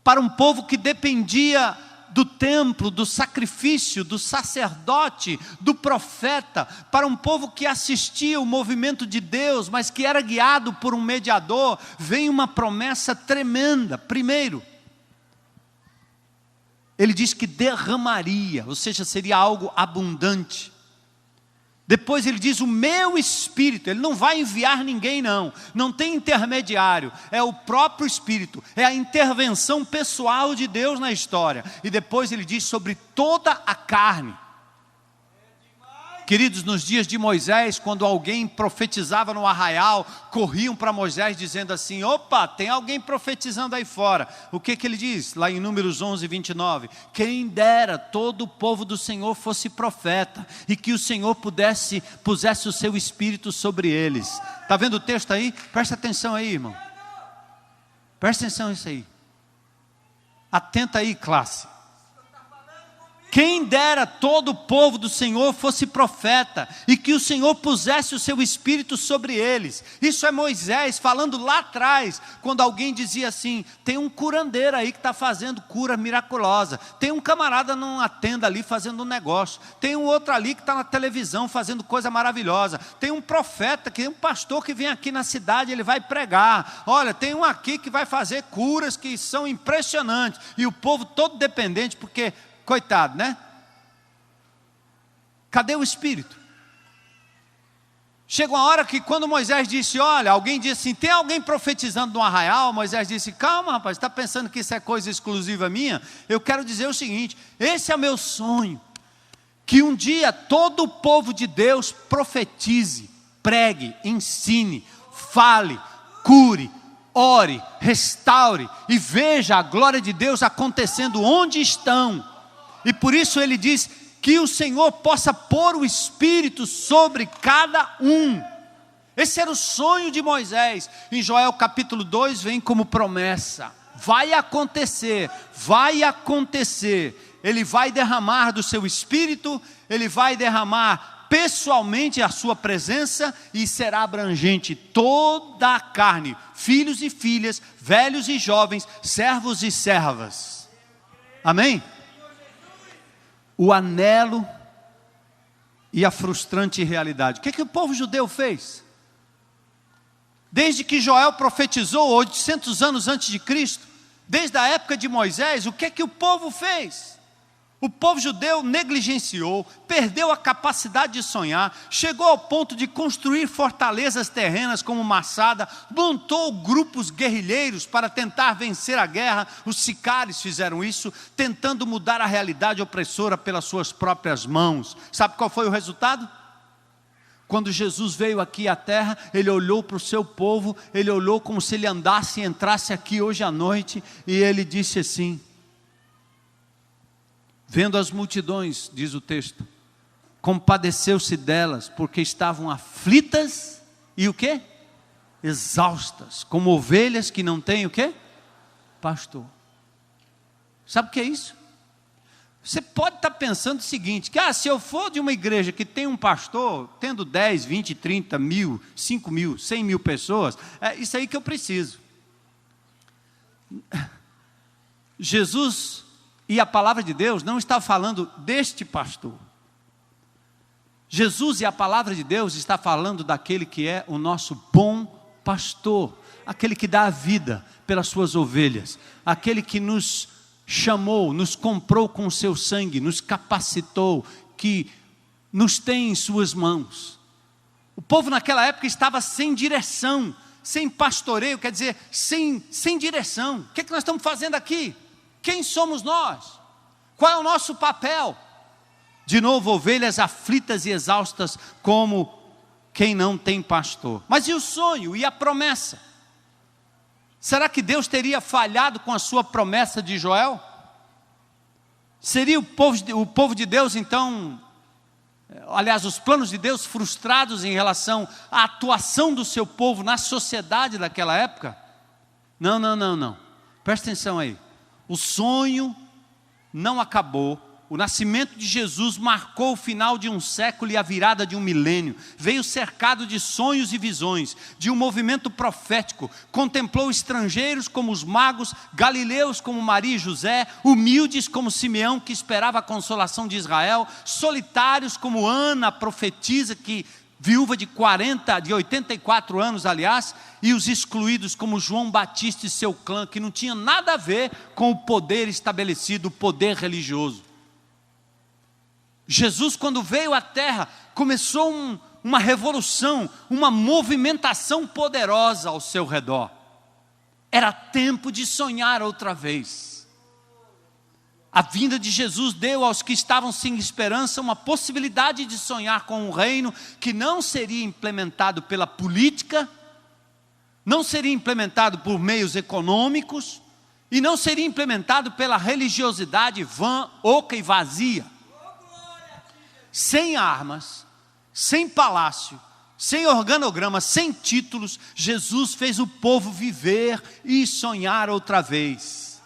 Speaker 1: Para um povo que dependia do templo, do sacrifício, do sacerdote, do profeta, para um povo que assistia o movimento de Deus, mas que era guiado por um mediador, vem uma promessa tremenda. Primeiro, ele diz que derramaria, ou seja, seria algo abundante. Depois ele diz o meu espírito, ele não vai enviar ninguém não tem intermediário, é o próprio espírito, é a intervenção pessoal de Deus na história. E depois ele diz sobre toda a carne. Queridos, nos dias de Moisés, quando alguém profetizava no arraial, corriam para Moisés dizendo assim: opa, tem alguém profetizando aí fora. O que ele diz? Lá em Números 11, 29. Quem dera todo o povo do Senhor fosse profeta, e que o Senhor pusesse o seu espírito sobre eles. Está vendo o texto aí? Presta atenção aí, irmão. Presta atenção nisso aí. Atenta aí, classe. Quem dera todo o povo do Senhor fosse profeta, e que o Senhor pusesse o seu espírito sobre eles. Isso é Moisés falando lá atrás, quando alguém dizia assim: tem um curandeiro aí que está fazendo cura miraculosa, tem um camarada numa tenda ali fazendo um negócio, tem um outro ali que está na televisão fazendo coisa maravilhosa, tem um profeta, que um pastor que vem aqui na cidade, ele vai pregar, olha, tem um aqui que vai fazer curas que são impressionantes. E o povo todo dependente, porque coitado, né? Cadê o Espírito? Chega uma hora que quando Moisés disse, olha, alguém disse assim, tem alguém profetizando no arraial? Moisés disse, calma rapaz, está pensando que isso é coisa exclusiva minha? Eu quero dizer o seguinte, esse é meu sonho, que um dia todo o povo de Deus profetize, pregue, ensine, fale, cure, ore, restaure, e veja a glória de Deus acontecendo onde estão. E por isso ele diz que o Senhor possa pôr o Espírito sobre cada um. Esse era o sonho de Moisés. Em Joel capítulo 2 vem como promessa. Vai acontecer, vai acontecer. Ele vai derramar do seu Espírito, ele vai derramar pessoalmente a sua presença, e será abrangente toda a carne, filhos e filhas, velhos e jovens, servos e servas. Amém? O anelo e a frustrante realidade. O que o povo judeu fez? Desde que Joel profetizou 800 anos antes de Cristo, desde a época de Moisés, o que o povo fez? O povo judeu negligenciou, perdeu a capacidade de sonhar, chegou ao ponto de construir fortalezas terrenas como Massada, montou grupos guerrilheiros para tentar vencer a guerra. Os sicários fizeram isso, tentando mudar a realidade opressora pelas suas próprias mãos. Sabe qual foi o resultado? Quando Jesus veio aqui à terra, ele olhou para o seu povo, ele olhou como se ele andasse e entrasse aqui hoje à noite, e ele disse assim: vendo as multidões, diz o texto, compadeceu-se delas, porque estavam aflitas e o quê? Exaustas, como ovelhas que não têm o quê? Pastor. Sabe o que é isso? Você pode estar pensando o seguinte, que se eu for de uma igreja que tem um pastor, tendo 10, 20, 30 mil, 5 mil, 100 mil pessoas, é isso aí que eu preciso. Jesus e a palavra de Deus não está falando deste pastor. Jesus e a palavra de Deus está falando daquele que é o nosso bom pastor, aquele que dá a vida pelas suas ovelhas, aquele que nos chamou, nos comprou com o seu sangue, nos capacitou, que nos tem em suas mãos. O povo naquela época estava sem direção, sem pastoreio, quer dizer, sem direção. O que é que nós estamos fazendo aqui? Quem somos nós? Qual é o nosso papel? De novo, ovelhas aflitas e exaustas como quem não tem pastor. Mas e o sonho? E a promessa? Será que Deus teria falhado com a sua promessa de Joel? Seria o povo de Deus, então, aliás, os planos de Deus frustrados em relação à atuação do seu povo na sociedade daquela época? Não. Presta atenção aí. O sonho não acabou. O nascimento de Jesus marcou o final de um século e a virada de um milênio. Veio cercado de sonhos e visões, de um movimento profético. Contemplou estrangeiros como os magos, galileus como Maria e José, humildes como Simeão, que esperava a consolação de Israel, solitários como Ana, a profetisa, que viúva de 84 anos, aliás, e os excluídos como João Batista e seu clã, que não tinha nada a ver com o poder estabelecido, o poder religioso. Jesus, quando veio à terra, começou uma revolução, uma movimentação poderosa ao seu redor. Era tempo de sonhar outra vez. A vinda de Jesus deu aos que estavam sem esperança uma possibilidade de sonhar com um reino que não seria implementado pela política, não seria implementado por meios econômicos e não seria implementado pela religiosidade vã, oca e vazia. Sem armas, sem palácio, sem organograma, sem títulos, Jesus fez o povo viver e sonhar outra vez.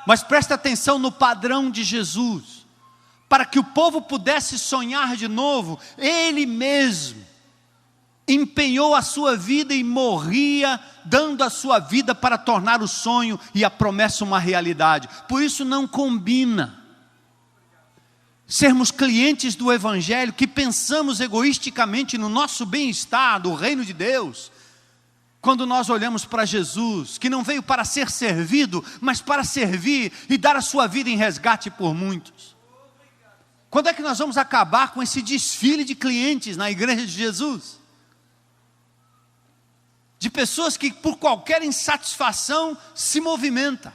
Speaker 1: Mas presta atenção no padrão de Jesus. Para que o povo pudesse sonhar de novo, Ele mesmo empenhou a sua vida e morria, dando a sua vida para tornar o sonho e a promessa uma realidade. Por isso não combina sermos clientes do Evangelho, que pensamos egoisticamente no nosso bem-estar, do reino de Deus, quando nós olhamos para Jesus, que não veio para ser servido, mas para servir e dar a sua vida em resgate por muitos. Quando é que nós vamos acabar com esse desfile de clientes na igreja de Jesus? De pessoas que por qualquer insatisfação se movimenta,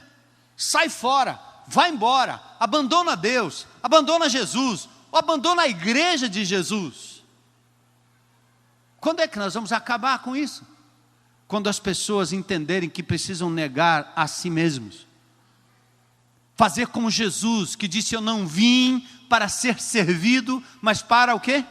Speaker 1: sai fora, vai embora, abandona Deus, abandona Jesus, ou abandona a igreja de Jesus. Quando é que nós vamos acabar com isso? Quando as pessoas entenderem que precisam negar a si mesmos. Fazer como Jesus, que disse: eu não vim para ser servido, mas para o quê?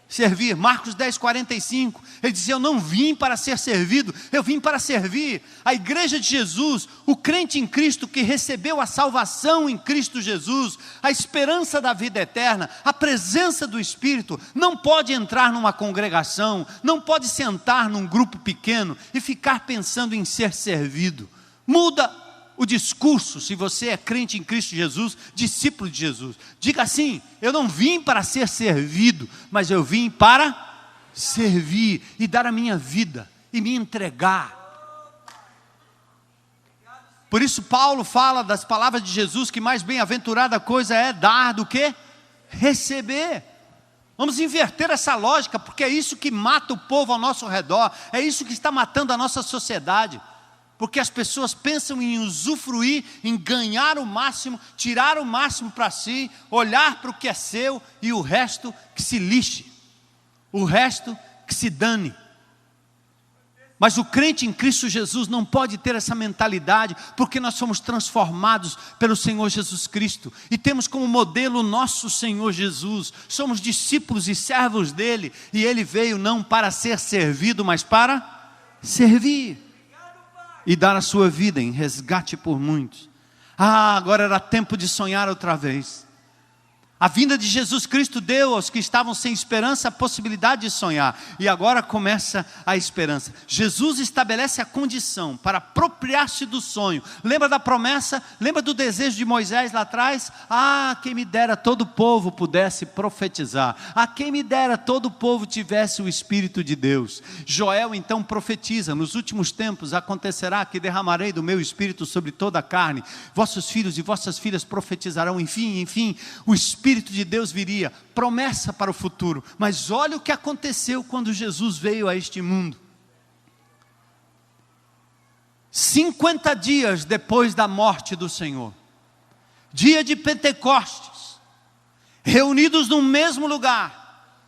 Speaker 1: Servir. Marcos 10:45, ele dizia: eu não vim para ser servido, eu vim para servir. A igreja de Jesus, o crente em Cristo que recebeu a salvação em Cristo Jesus, a esperança da vida eterna, a presença do Espírito, não pode entrar numa congregação, não pode sentar num grupo pequeno e ficar pensando em ser servido. Muda o discurso, se você é crente em Cristo Jesus, discípulo de Jesus. Diga assim: eu não vim para ser servido, mas eu vim para servir e dar a minha vida e me entregar. Por isso Paulo fala das palavras de Jesus, que mais bem-aventurada coisa é dar do que receber. Vamos inverter essa lógica, porque é isso que mata o povo ao nosso redor, é isso que está matando a nossa sociedade. Porque as pessoas pensam em usufruir, em ganhar o máximo, tirar o máximo para si, olhar para o que é seu e o resto que se lixe, o resto que se dane. Mas o crente em Cristo Jesus não pode ter essa mentalidade, porque nós somos transformados pelo Senhor Jesus Cristo e temos como modelo o nosso Senhor Jesus. Somos discípulos e servos dele, e ele veio não para ser servido, mas para servir e dar a sua vida em resgate por muitos. Agora era tempo de sonhar outra vez. A vinda de Jesus Cristo deu aos que estavam sem esperança a possibilidade de sonhar. E agora começa a esperança. Jesus estabelece a condição para apropriar-se do sonho. Lembra da promessa? Lembra do desejo de Moisés lá atrás? Quem me dera todo o povo pudesse profetizar. Quem me dera todo o povo tivesse o Espírito de Deus. Joel então profetiza: nos últimos tempos acontecerá que derramarei do meu Espírito sobre toda a carne. Vossos filhos e vossas filhas profetizarão. Enfim, o Espírito de Deus viria, promessa para o futuro. Mas olha o que aconteceu quando Jesus veio a este mundo. 50 dias depois da morte do Senhor, dia de Pentecostes, reunidos no mesmo lugar,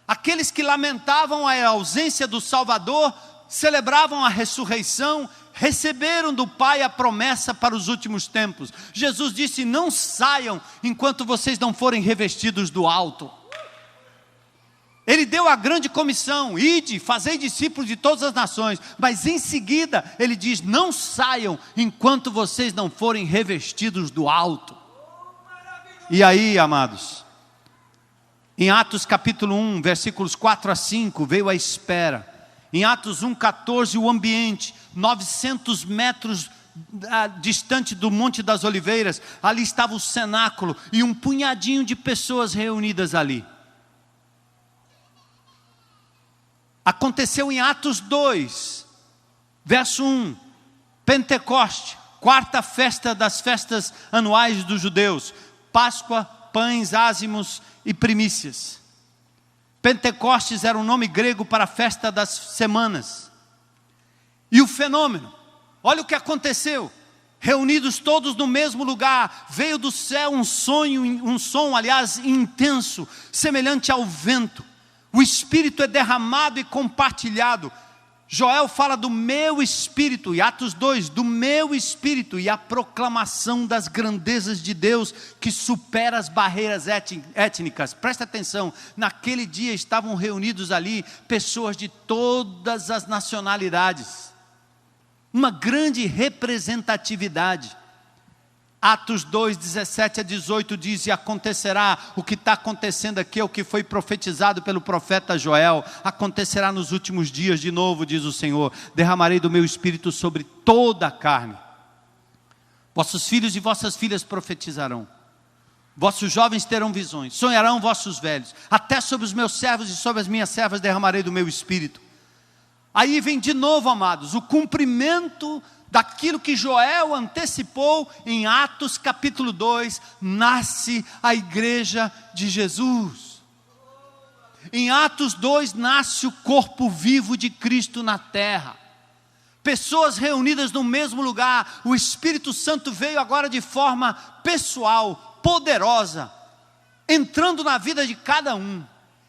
Speaker 1: aqueles que lamentavam a ausência do Salvador, celebravam a ressurreição, receberam do Pai a promessa para os últimos tempos. Jesus disse: não saiam enquanto vocês não forem revestidos do alto. Ele deu a grande comissão: ide, fazei discípulos de todas as nações. Mas em seguida ele diz: não saiam enquanto vocês não forem revestidos do alto. E aí, amados, em Atos capítulo 1, versículos 4 a 5, veio a espera. Em Atos 1,14, o ambiente, 900 metros distante do Monte das Oliveiras, ali estava o cenáculo e um punhadinho de pessoas reunidas ali. Aconteceu em Atos 2, verso 1, Pentecoste, quarta festa das festas anuais dos judeus, Páscoa, pães, ázimos e primícias. Pentecostes era um nome grego para a festa das semanas. E o fenômeno, olha o que aconteceu, reunidos todos no mesmo lugar, veio do céu um som, aliás, intenso, semelhante ao vento. O Espírito é derramado e compartilhado. Joel fala do meu Espírito, e Atos 2, do meu Espírito, e a proclamação das grandezas de Deus, que supera as barreiras étnicas. Presta atenção, naquele dia estavam reunidos ali, pessoas de todas as nacionalidades, uma grande representatividade. Atos 2, 17 a 18 diz: e acontecerá o que está acontecendo aqui, o que foi profetizado pelo profeta Joel, acontecerá nos últimos dias de novo, diz o Senhor, derramarei do meu Espírito sobre toda a carne, vossos filhos e vossas filhas profetizarão, vossos jovens terão visões, sonharão vossos velhos, até sobre os meus servos e sobre as minhas servas derramarei do meu Espírito. Aí vem de novo, amados, o cumprimento daquilo que Joel antecipou em Atos capítulo 2, nasce a igreja de Jesus. Em Atos 2 nasce o corpo vivo de Cristo na terra. Pessoas reunidas no mesmo lugar, o Espírito Santo veio agora de forma pessoal, poderosa, entrando na vida de cada um.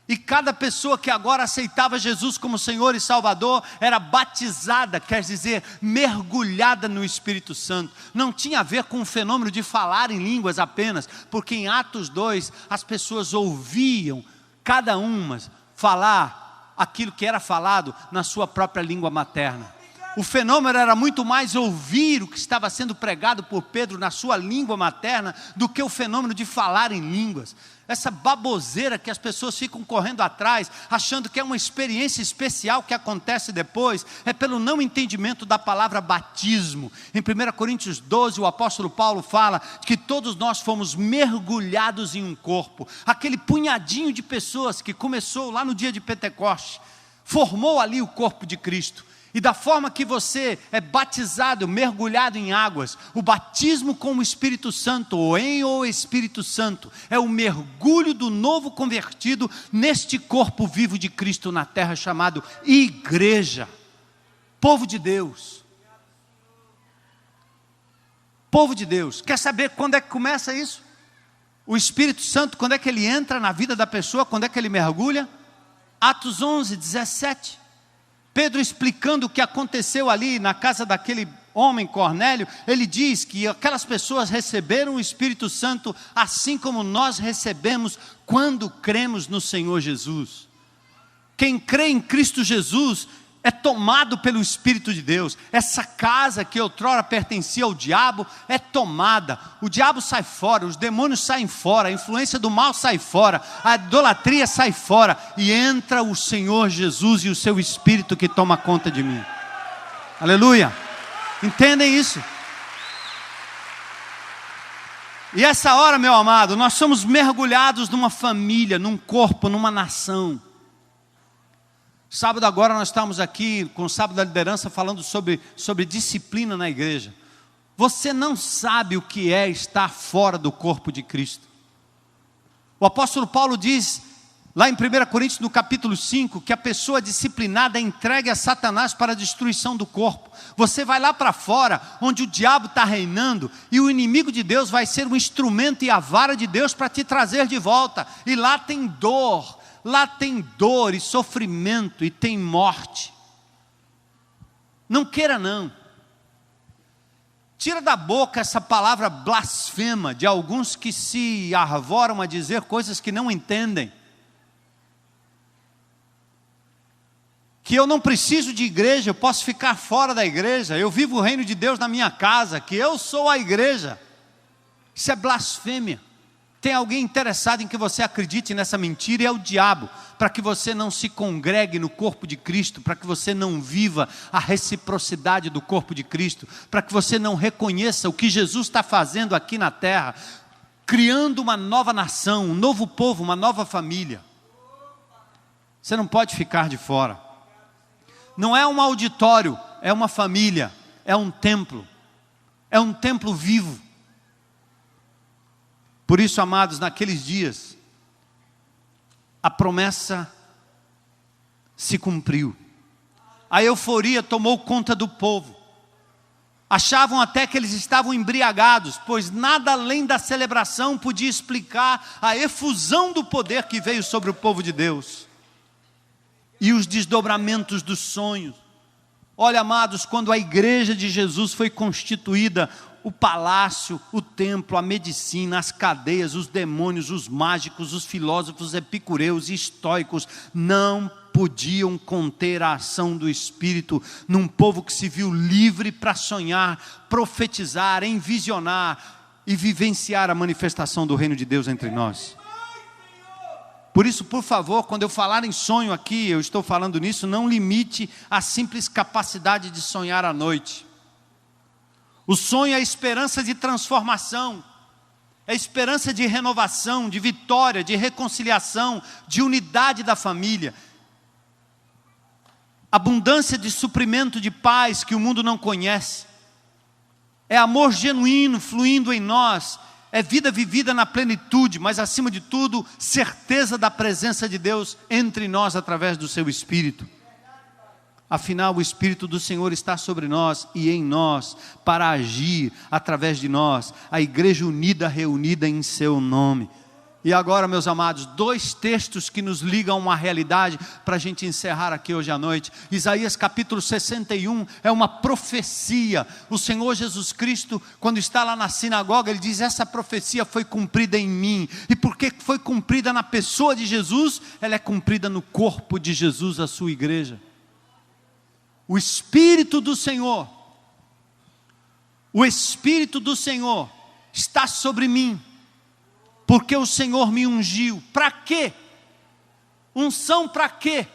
Speaker 1: E cada pessoa que agora aceitava Jesus como Senhor e Salvador era batizada, quer dizer, mergulhada no Espírito Santo. Não tinha a ver com o fenômeno de falar em línguas apenas, porque em Atos 2 as pessoas ouviam cada uma falar aquilo que era falado na sua própria língua materna. O fenômeno era muito mais ouvir o que estava sendo pregado por Pedro na sua língua materna do que o fenômeno de falar em línguas. Essa baboseira que as pessoas ficam correndo atrás, achando que é uma experiência especial que acontece depois, é pelo não entendimento da palavra batismo. Em 1 Coríntios 12, o apóstolo Paulo fala que todos nós fomos mergulhados em um corpo. Aquele punhadinho de pessoas que começou lá no dia de Pentecostes, formou ali o corpo de Cristo. E da forma que você é batizado, mergulhado em águas, o batismo com o Espírito Santo, ou em o Espírito Santo, é o mergulho do novo convertido neste corpo vivo de Cristo na terra, chamado igreja, povo de Deus. Povo de Deus. Quer saber quando é que começa isso? O Espírito Santo, quando é que ele entra na vida da pessoa, quando é que ele mergulha? Atos 11, 17. Pedro explicando o que aconteceu ali na casa daquele homem Cornélio, ele diz que aquelas pessoas receberam o Espírito Santo assim como nós recebemos quando cremos no Senhor Jesus. Quem crê em Cristo Jesus é tomado pelo Espírito de Deus. Essa casa que outrora pertencia ao diabo é tomada. O diabo sai fora, os demônios saem fora, a influência do mal sai fora, a idolatria sai fora, e entra o Senhor Jesus e o seu Espírito que toma conta de mim. Aleluia! Entendem isso? E essa hora, meu amado, nós somos mergulhados numa família, num corpo, numa nação. Sábado agora nós estamos aqui com o Sábado da Liderança falando sobre disciplina na igreja. Você não sabe o que é estar fora do corpo de Cristo. O apóstolo Paulo diz Lá em 1 Coríntios, no capítulo 5, que a pessoa disciplinada é entregue a Satanás para a destruição do corpo. Você vai lá para fora, onde o diabo está reinando, e o inimigo de Deus vai ser um instrumento e a vara de Deus para te trazer de volta. E lá tem dor e sofrimento, e tem morte. Não queira não. Tira da boca essa palavra blasfema de alguns que se arvoram a dizer coisas que não entendem. Que eu não preciso de igreja, eu posso ficar fora da igreja, eu vivo o reino de Deus na minha casa, que eu sou a igreja. Isso é blasfêmia. Tem alguém interessado em que você acredite nessa mentira, e é o diabo, para que você não se congregue no corpo de Cristo, para que você não viva a reciprocidade do corpo de Cristo, para que você não reconheça o que Jesus está fazendo aqui na terra, criando uma nova nação, um novo povo, uma nova família. Você não pode ficar de fora. Não é um auditório, é uma família, é um templo vivo. Por isso, amados, naqueles dias, a promessa se cumpriu. A euforia tomou conta do povo. Achavam até que eles estavam embriagados, pois nada além da celebração podia explicar a efusão do poder que veio sobre o povo de Deus. E os desdobramentos dos sonhos. Olha, amados, quando a igreja de Jesus foi constituída, o palácio, o templo, a medicina, as cadeias, os demônios, os mágicos, os filósofos epicureus e estoicos não podiam conter a ação do Espírito num povo que se viu livre para sonhar, profetizar, envisionar e vivenciar a manifestação do reino de Deus entre nós. Por isso, por favor, quando eu falar em sonho aqui, eu estou falando nisso, não limite a simples capacidade de sonhar à noite. O sonho é a esperança de transformação, é a esperança de renovação, de vitória, de reconciliação, de unidade da família. Abundância de suprimento de paz que o mundo não conhece. É amor genuíno fluindo em nós. É vida vivida na plenitude, mas acima de tudo, certeza da presença de Deus entre nós através do seu Espírito. Afinal, o Espírito do Senhor está sobre nós e em nós, para agir através de nós, a igreja unida, reunida em seu nome. E agora, meus amados, 2 textos que nos ligam a uma realidade, para a gente encerrar aqui hoje à noite. Isaías capítulo 61, é uma profecia. O Senhor Jesus Cristo, quando está lá na sinagoga, Ele diz, essa profecia foi cumprida em mim. E porque foi cumprida na pessoa de Jesus, ela é cumprida no corpo de Jesus, a sua igreja. O Espírito do Senhor está sobre mim, porque o Senhor me ungiu. Para quê? Unção para quê?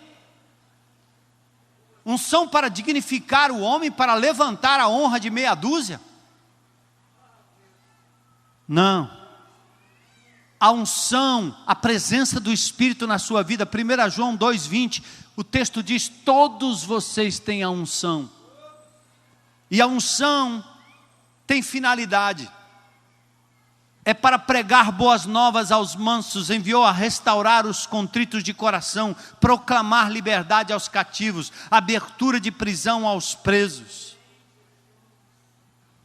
Speaker 1: Unção para dignificar o homem, para levantar a honra de meia dúzia? Não. A unção, a presença do Espírito na sua vida. 1 João 2,20, o texto diz, todos vocês têm a unção. E a unção tem finalidade. É para pregar boas novas aos mansos, enviou a restaurar os contritos de coração, proclamar liberdade aos cativos, abertura de prisão aos presos.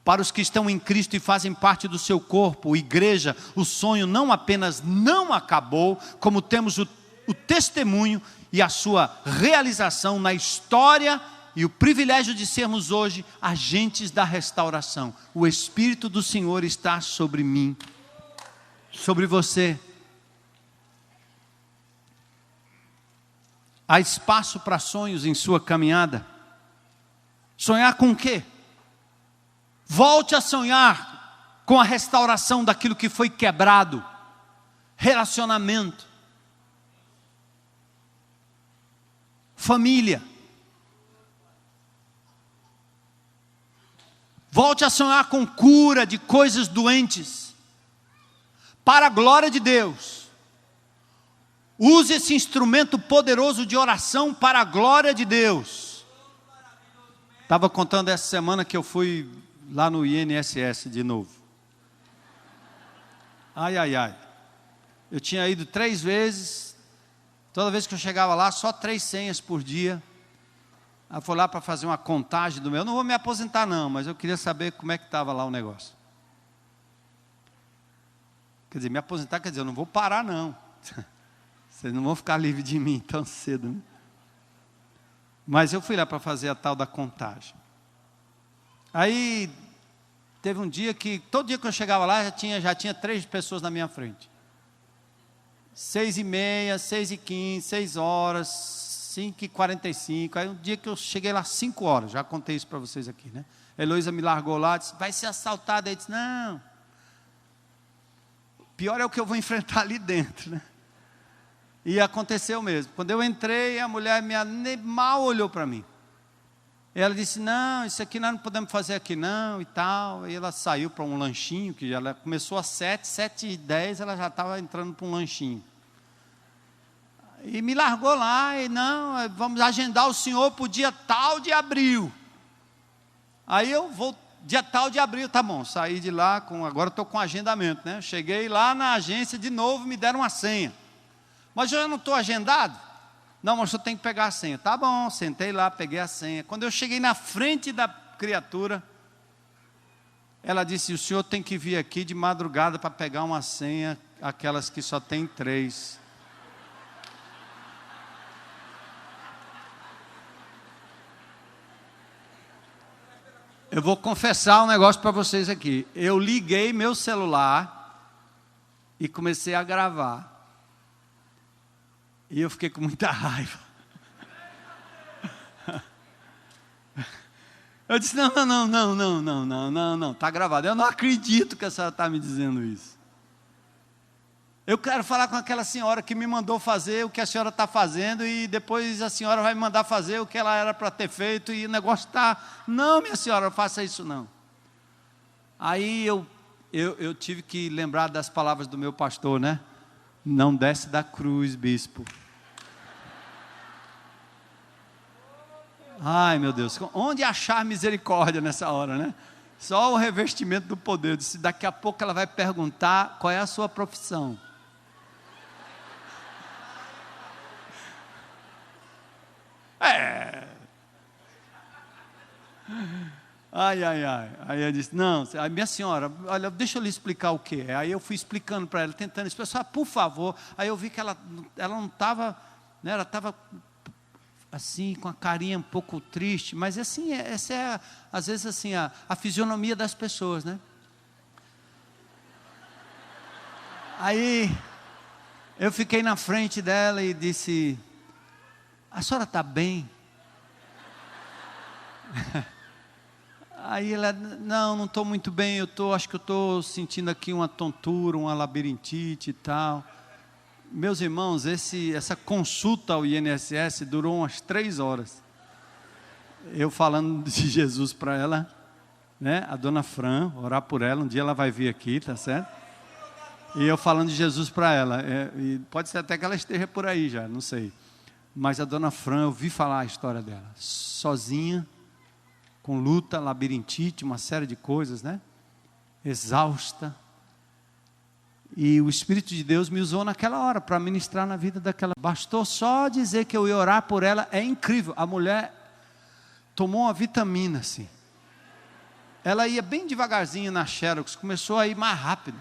Speaker 1: Para os que estão em Cristo e fazem parte do seu corpo, igreja, o sonho não apenas não acabou, como temos o testemunho e a sua realização na história e o privilégio de sermos hoje agentes da restauração. O Espírito do Senhor está sobre mim, sobre você. Há espaço para sonhos em sua caminhada. Sonhar com o quê? Volte a sonhar com a restauração daquilo que foi quebrado. Relacionamento. Família. Volte a sonhar com cura de coisas doentes. Para a glória de Deus. Use esse instrumento poderoso de oração para a glória de Deus. Estava contando essa semana que eu fui lá no INSS de novo. Ai. Eu tinha ido 3 vezes, Toda vez que eu chegava lá, só 3 senhas por dia. Aí eu fui lá para fazer uma contagem do meu. Eu não vou me aposentar não, mas eu queria saber como é que estava lá o negócio. Quer dizer, me aposentar quer dizer, eu não vou parar não. Vocês não vão ficar livres de mim tão cedo, né? Mas eu fui lá para fazer a tal da contagem. Aí, teve um dia que, todo dia que eu chegava lá, já tinha 3 pessoas na minha frente. 6h30, 6h15, 6 horas, 5h45. Aí um dia que eu cheguei lá 5 horas, já contei isso para vocês aqui, né? A Heloísa me largou lá, disse, vai ser assaltada. Aí disse, não. Pior é o que eu vou enfrentar ali dentro, né? E aconteceu mesmo. Quando eu entrei, a mulher mal olhou para mim. Ela disse, não, isso aqui nós não podemos fazer aqui não, e tal. E ela saiu para um lanchinho, que ela começou às 7h10, ela já estava entrando para um lanchinho. E me largou lá, e não, vamos agendar o senhor para o dia tal de abril. Aí eu vou, dia tal de abril, tá bom, saí de lá, agora estou com agendamento, né? Cheguei lá na agência de novo, me deram uma senha. Mas eu já não estou agendado? Não, mas eu tenho que pegar a senha. Tá bom, sentei lá, peguei a senha. Quando eu cheguei na frente da criatura, ela disse, o senhor tem que vir aqui de madrugada para pegar uma senha, aquelas que só tem 3. Eu vou confessar um negócio para vocês aqui. Eu liguei meu celular e comecei a gravar. E eu fiquei com muita raiva. Eu disse, não, está gravado. Eu não acredito que a senhora está me dizendo isso. Eu quero falar com aquela senhora que me mandou fazer o que a senhora está fazendo e depois a senhora vai me mandar fazer o que ela era para ter feito e o negócio está... Não, minha senhora, não faça isso não. Aí eu tive que lembrar das palavras do meu pastor, né? Não desce da cruz, bispo. Ai, meu Deus, onde achar misericórdia nessa hora, né? Só o revestimento do poder. Daqui a pouco ela vai perguntar qual é a sua profissão. Ai. Aí eu disse, não, minha senhora, olha, deixa eu lhe explicar o que é. Aí eu fui explicando para ela, tentando explicar, por favor. Aí eu vi que ela não estava, né, ela estava assim, com a carinha um pouco triste, mas assim, essa é, às vezes assim, a fisionomia das pessoas, né? Aí, eu fiquei na frente dela e disse, a senhora está bem? Aí ela, não estou muito bem, acho que eu estou sentindo aqui uma tontura, uma labirintite e tal. Meus irmãos, essa consulta ao INSS durou umas 3 horas. Eu falando de Jesus para ela, né? A dona Fran, orar por ela, um dia ela vai vir aqui, tá certo? E eu falando de Jesus para ela, e pode ser até que ela esteja por aí já, não sei. Mas a dona Fran, eu vi falar a história dela, sozinha, com luta, labirintite, uma série de coisas, né? Exausta. E o Espírito de Deus me usou naquela hora para ministrar na vida daquela. Bastou só dizer que eu ia orar por ela, é incrível. A mulher tomou uma vitamina assim. Ela ia bem devagarzinho na Xerox, começou a ir mais rápido.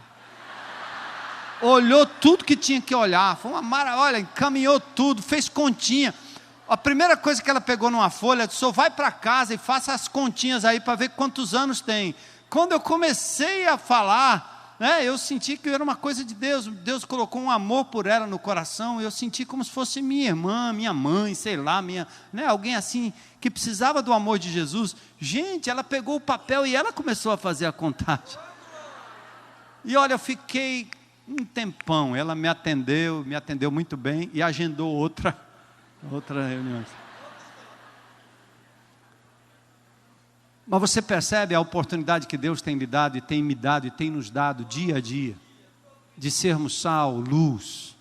Speaker 1: Olhou tudo que tinha que olhar, foi uma maravilha, olha, encaminhou tudo, fez continha. A primeira coisa que ela pegou numa folha, disse, só vai para casa e faça as continhas aí para ver quantos anos tem. Quando eu comecei a falar, né, eu senti que era uma coisa de Deus. Deus colocou um amor por ela no coração. Eu senti como se fosse minha irmã, minha mãe, sei lá, né, alguém assim que precisava do amor de Jesus. Gente, ela pegou o papel e ela começou a fazer a contagem. E olha, eu fiquei um tempão. Ela me atendeu muito bem e agendou outra reunião. Mas você percebe a oportunidade que Deus tem lhe dado e tem me dado e tem nos dado dia a dia, de sermos sal, luz,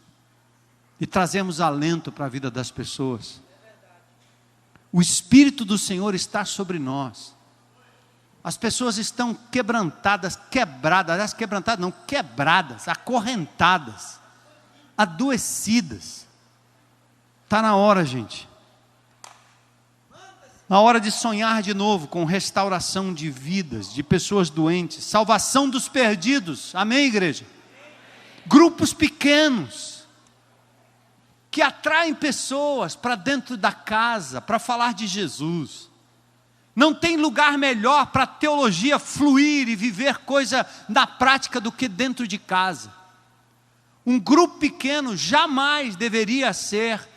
Speaker 1: e trazermos alento para a vida das pessoas. O Espírito do Senhor está sobre nós. As pessoas estão quebradas, acorrentadas, adoecidas. Está na hora, gente. Na hora de sonhar de novo com restauração de vidas, de pessoas doentes, salvação dos perdidos. Amém, igreja? Grupos pequenos, que atraem pessoas para dentro da casa, para falar de Jesus. Não tem lugar melhor para a teologia fluir e viver coisa na prática do que dentro de casa. Um grupo pequeno jamais deveria ser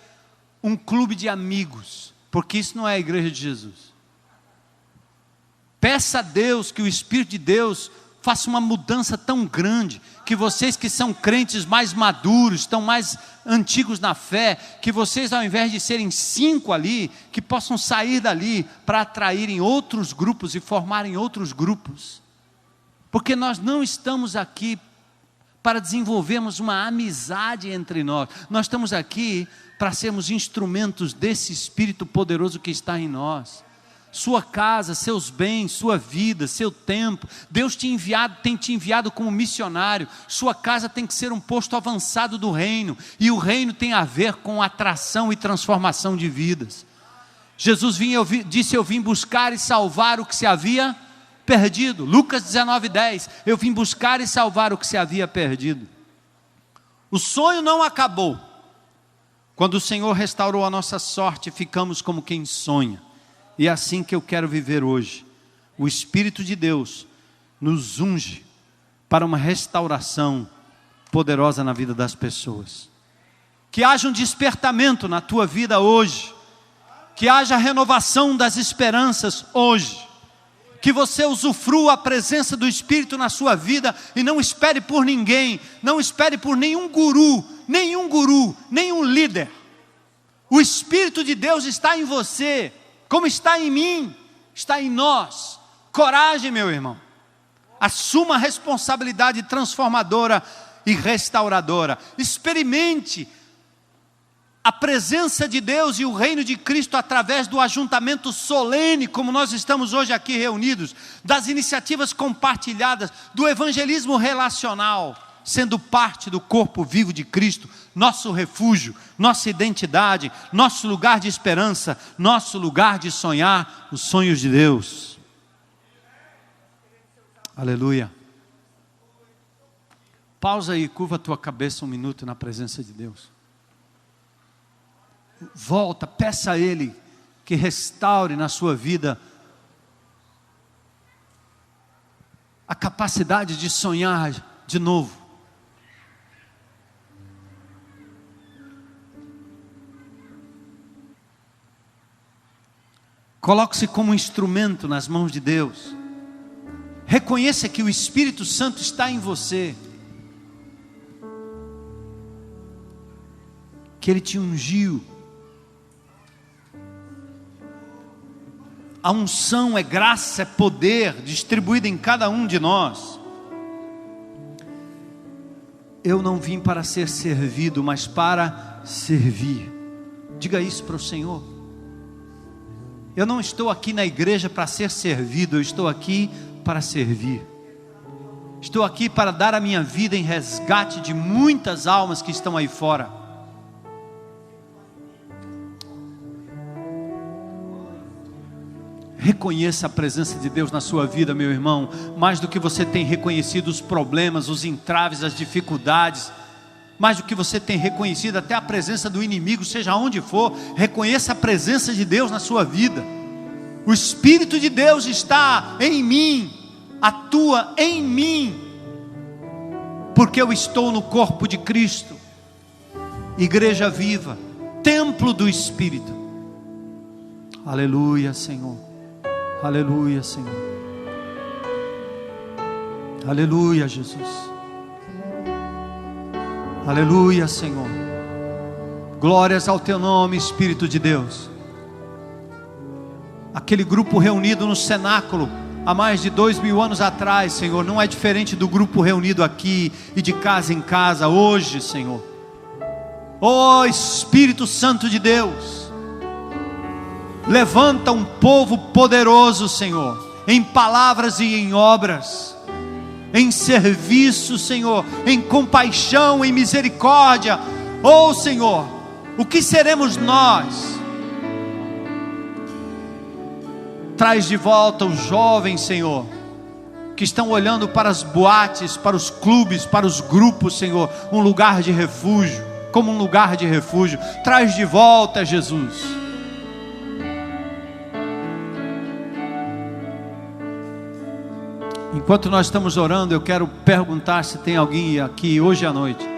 Speaker 1: um clube de amigos, porque isso não é a igreja de Jesus. Peça a Deus que o Espírito de Deus faça uma mudança tão grande, que vocês que são crentes mais maduros, estão mais antigos na fé, que vocês, ao invés de serem 5 ali, que possam sair dali para atraírem outros grupos e formarem outros grupos. Porque nós não estamos aqui para desenvolvermos uma amizade entre nós. Nós estamos aqui para sermos instrumentos desse Espírito poderoso que está em nós. Sua casa, seus bens, sua vida, seu tempo. Deus tem te enviado como missionário. Sua casa tem que ser um posto avançado do reino. E o reino tem a ver com atração e transformação de vidas. Jesus disse: eu vim buscar e salvar o que se havia perdido. Lucas 19:10. Eu vim buscar e salvar o que se havia perdido. O sonho não acabou. Quando o Senhor restaurou a nossa sorte, ficamos como quem sonha. E é assim que eu quero viver hoje. O Espírito de Deus nos unge para uma restauração poderosa na vida das pessoas. Que haja um despertamento na tua vida hoje. Que haja renovação das esperanças hoje. Que você usufrua a presença do Espírito na sua vida e não espere por ninguém, não espere por nenhum guru, nenhum líder. O Espírito de Deus está em você, como está em mim, está em nós. Coragem, meu irmão. Assuma a responsabilidade transformadora e restauradora. Experimente a presença de Deus e o reino de Cristo através do ajuntamento solene, como nós estamos hoje aqui reunidos, das iniciativas compartilhadas, do evangelismo relacional, sendo parte do corpo vivo de Cristo, nosso refúgio, nossa identidade, nosso lugar de esperança, nosso lugar de sonhar os sonhos de Deus. Aleluia. Pausa aí, curva a tua cabeça um minuto na presença de Deus. Volta, peça a Ele que restaure na sua vida a capacidade de sonhar de novo. Coloque-se como instrumento nas mãos de Deus. Reconheça que o Espírito Santo está em você. Que Ele te ungiu. A unção é graça, é poder distribuído em cada um de nós. Eu não vim para ser servido, mas para servir. Diga isso para o Senhor. Eu não estou aqui na igreja para ser servido, eu estou aqui para servir. Estou aqui para dar a minha vida em resgate de muitas almas que estão aí fora. Reconheça a presença de Deus na sua vida, meu irmão, mais do que você tem reconhecido os problemas, os entraves, as dificuldades, mais do que você tem reconhecido até a presença do inimigo, seja onde for. Reconheça a presença de Deus na sua vida. O Espírito de Deus está em mim, atua em mim, porque eu estou no corpo de Cristo, igreja viva, templo do Espírito. Aleluia, Senhor. Aleluia, Senhor. Aleluia, Jesus. Aleluia, Senhor. Glórias ao teu nome, Espírito de Deus. Aquele grupo reunido no cenáculo há mais de 2000 anos atrás, Senhor, não é diferente do grupo reunido aqui e de casa em casa hoje, Senhor. Ó Espírito Santo de Deus, levanta um povo poderoso, Senhor, em palavras e em obras, em serviço, Senhor, em compaixão, em misericórdia. Oh, Senhor, O que seremos nós? Traz de volta os jovens, Senhor, que estão olhando para as boates, para os clubes, para os grupos, Senhor, um lugar de refúgio, como um lugar de refúgio. Traz de volta, Jesus. Enquanto nós estamos orando, eu quero perguntar se tem alguém aqui hoje à noite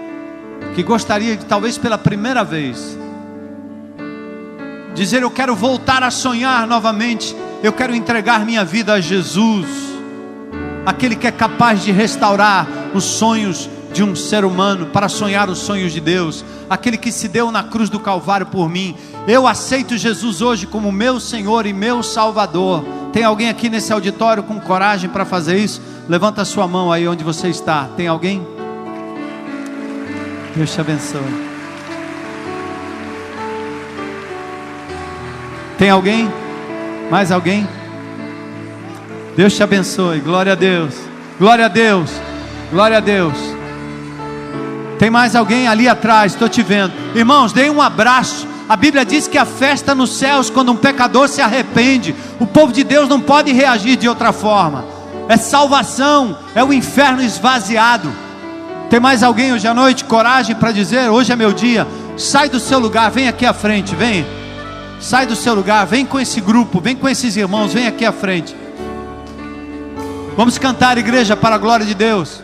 Speaker 1: que gostaria de, talvez pela primeira vez, dizer: eu quero voltar a sonhar novamente, eu quero entregar minha vida a Jesus, aquele que é capaz de restaurar os sonhos de um ser humano para sonhar os sonhos de Deus, aquele que se deu na cruz do Calvário por mim. Eu aceito Jesus hoje como meu Senhor e meu Salvador. Tem alguém aqui nesse auditório com coragem para fazer isso? Levanta a sua mão aí onde você está. Tem alguém? Deus te abençoe. Tem alguém? Mais alguém? Deus te abençoe. Glória a Deus. Glória a Deus. Glória a Deus. Tem mais alguém ali atrás? Estou te vendo. Irmãos, deem um abraço. A Bíblia diz que a festa nos céus quando um pecador se arrepende. O povo de Deus não pode reagir de outra forma. É salvação, é o inferno esvaziado. Tem mais alguém hoje à noite? Coragem para dizer: hoje é meu dia. Sai do seu lugar, vem aqui à frente, vem. Sai do seu lugar, vem com esse grupo, vem com esses irmãos, vem aqui à frente. Vamos cantar, igreja, para a glória de Deus.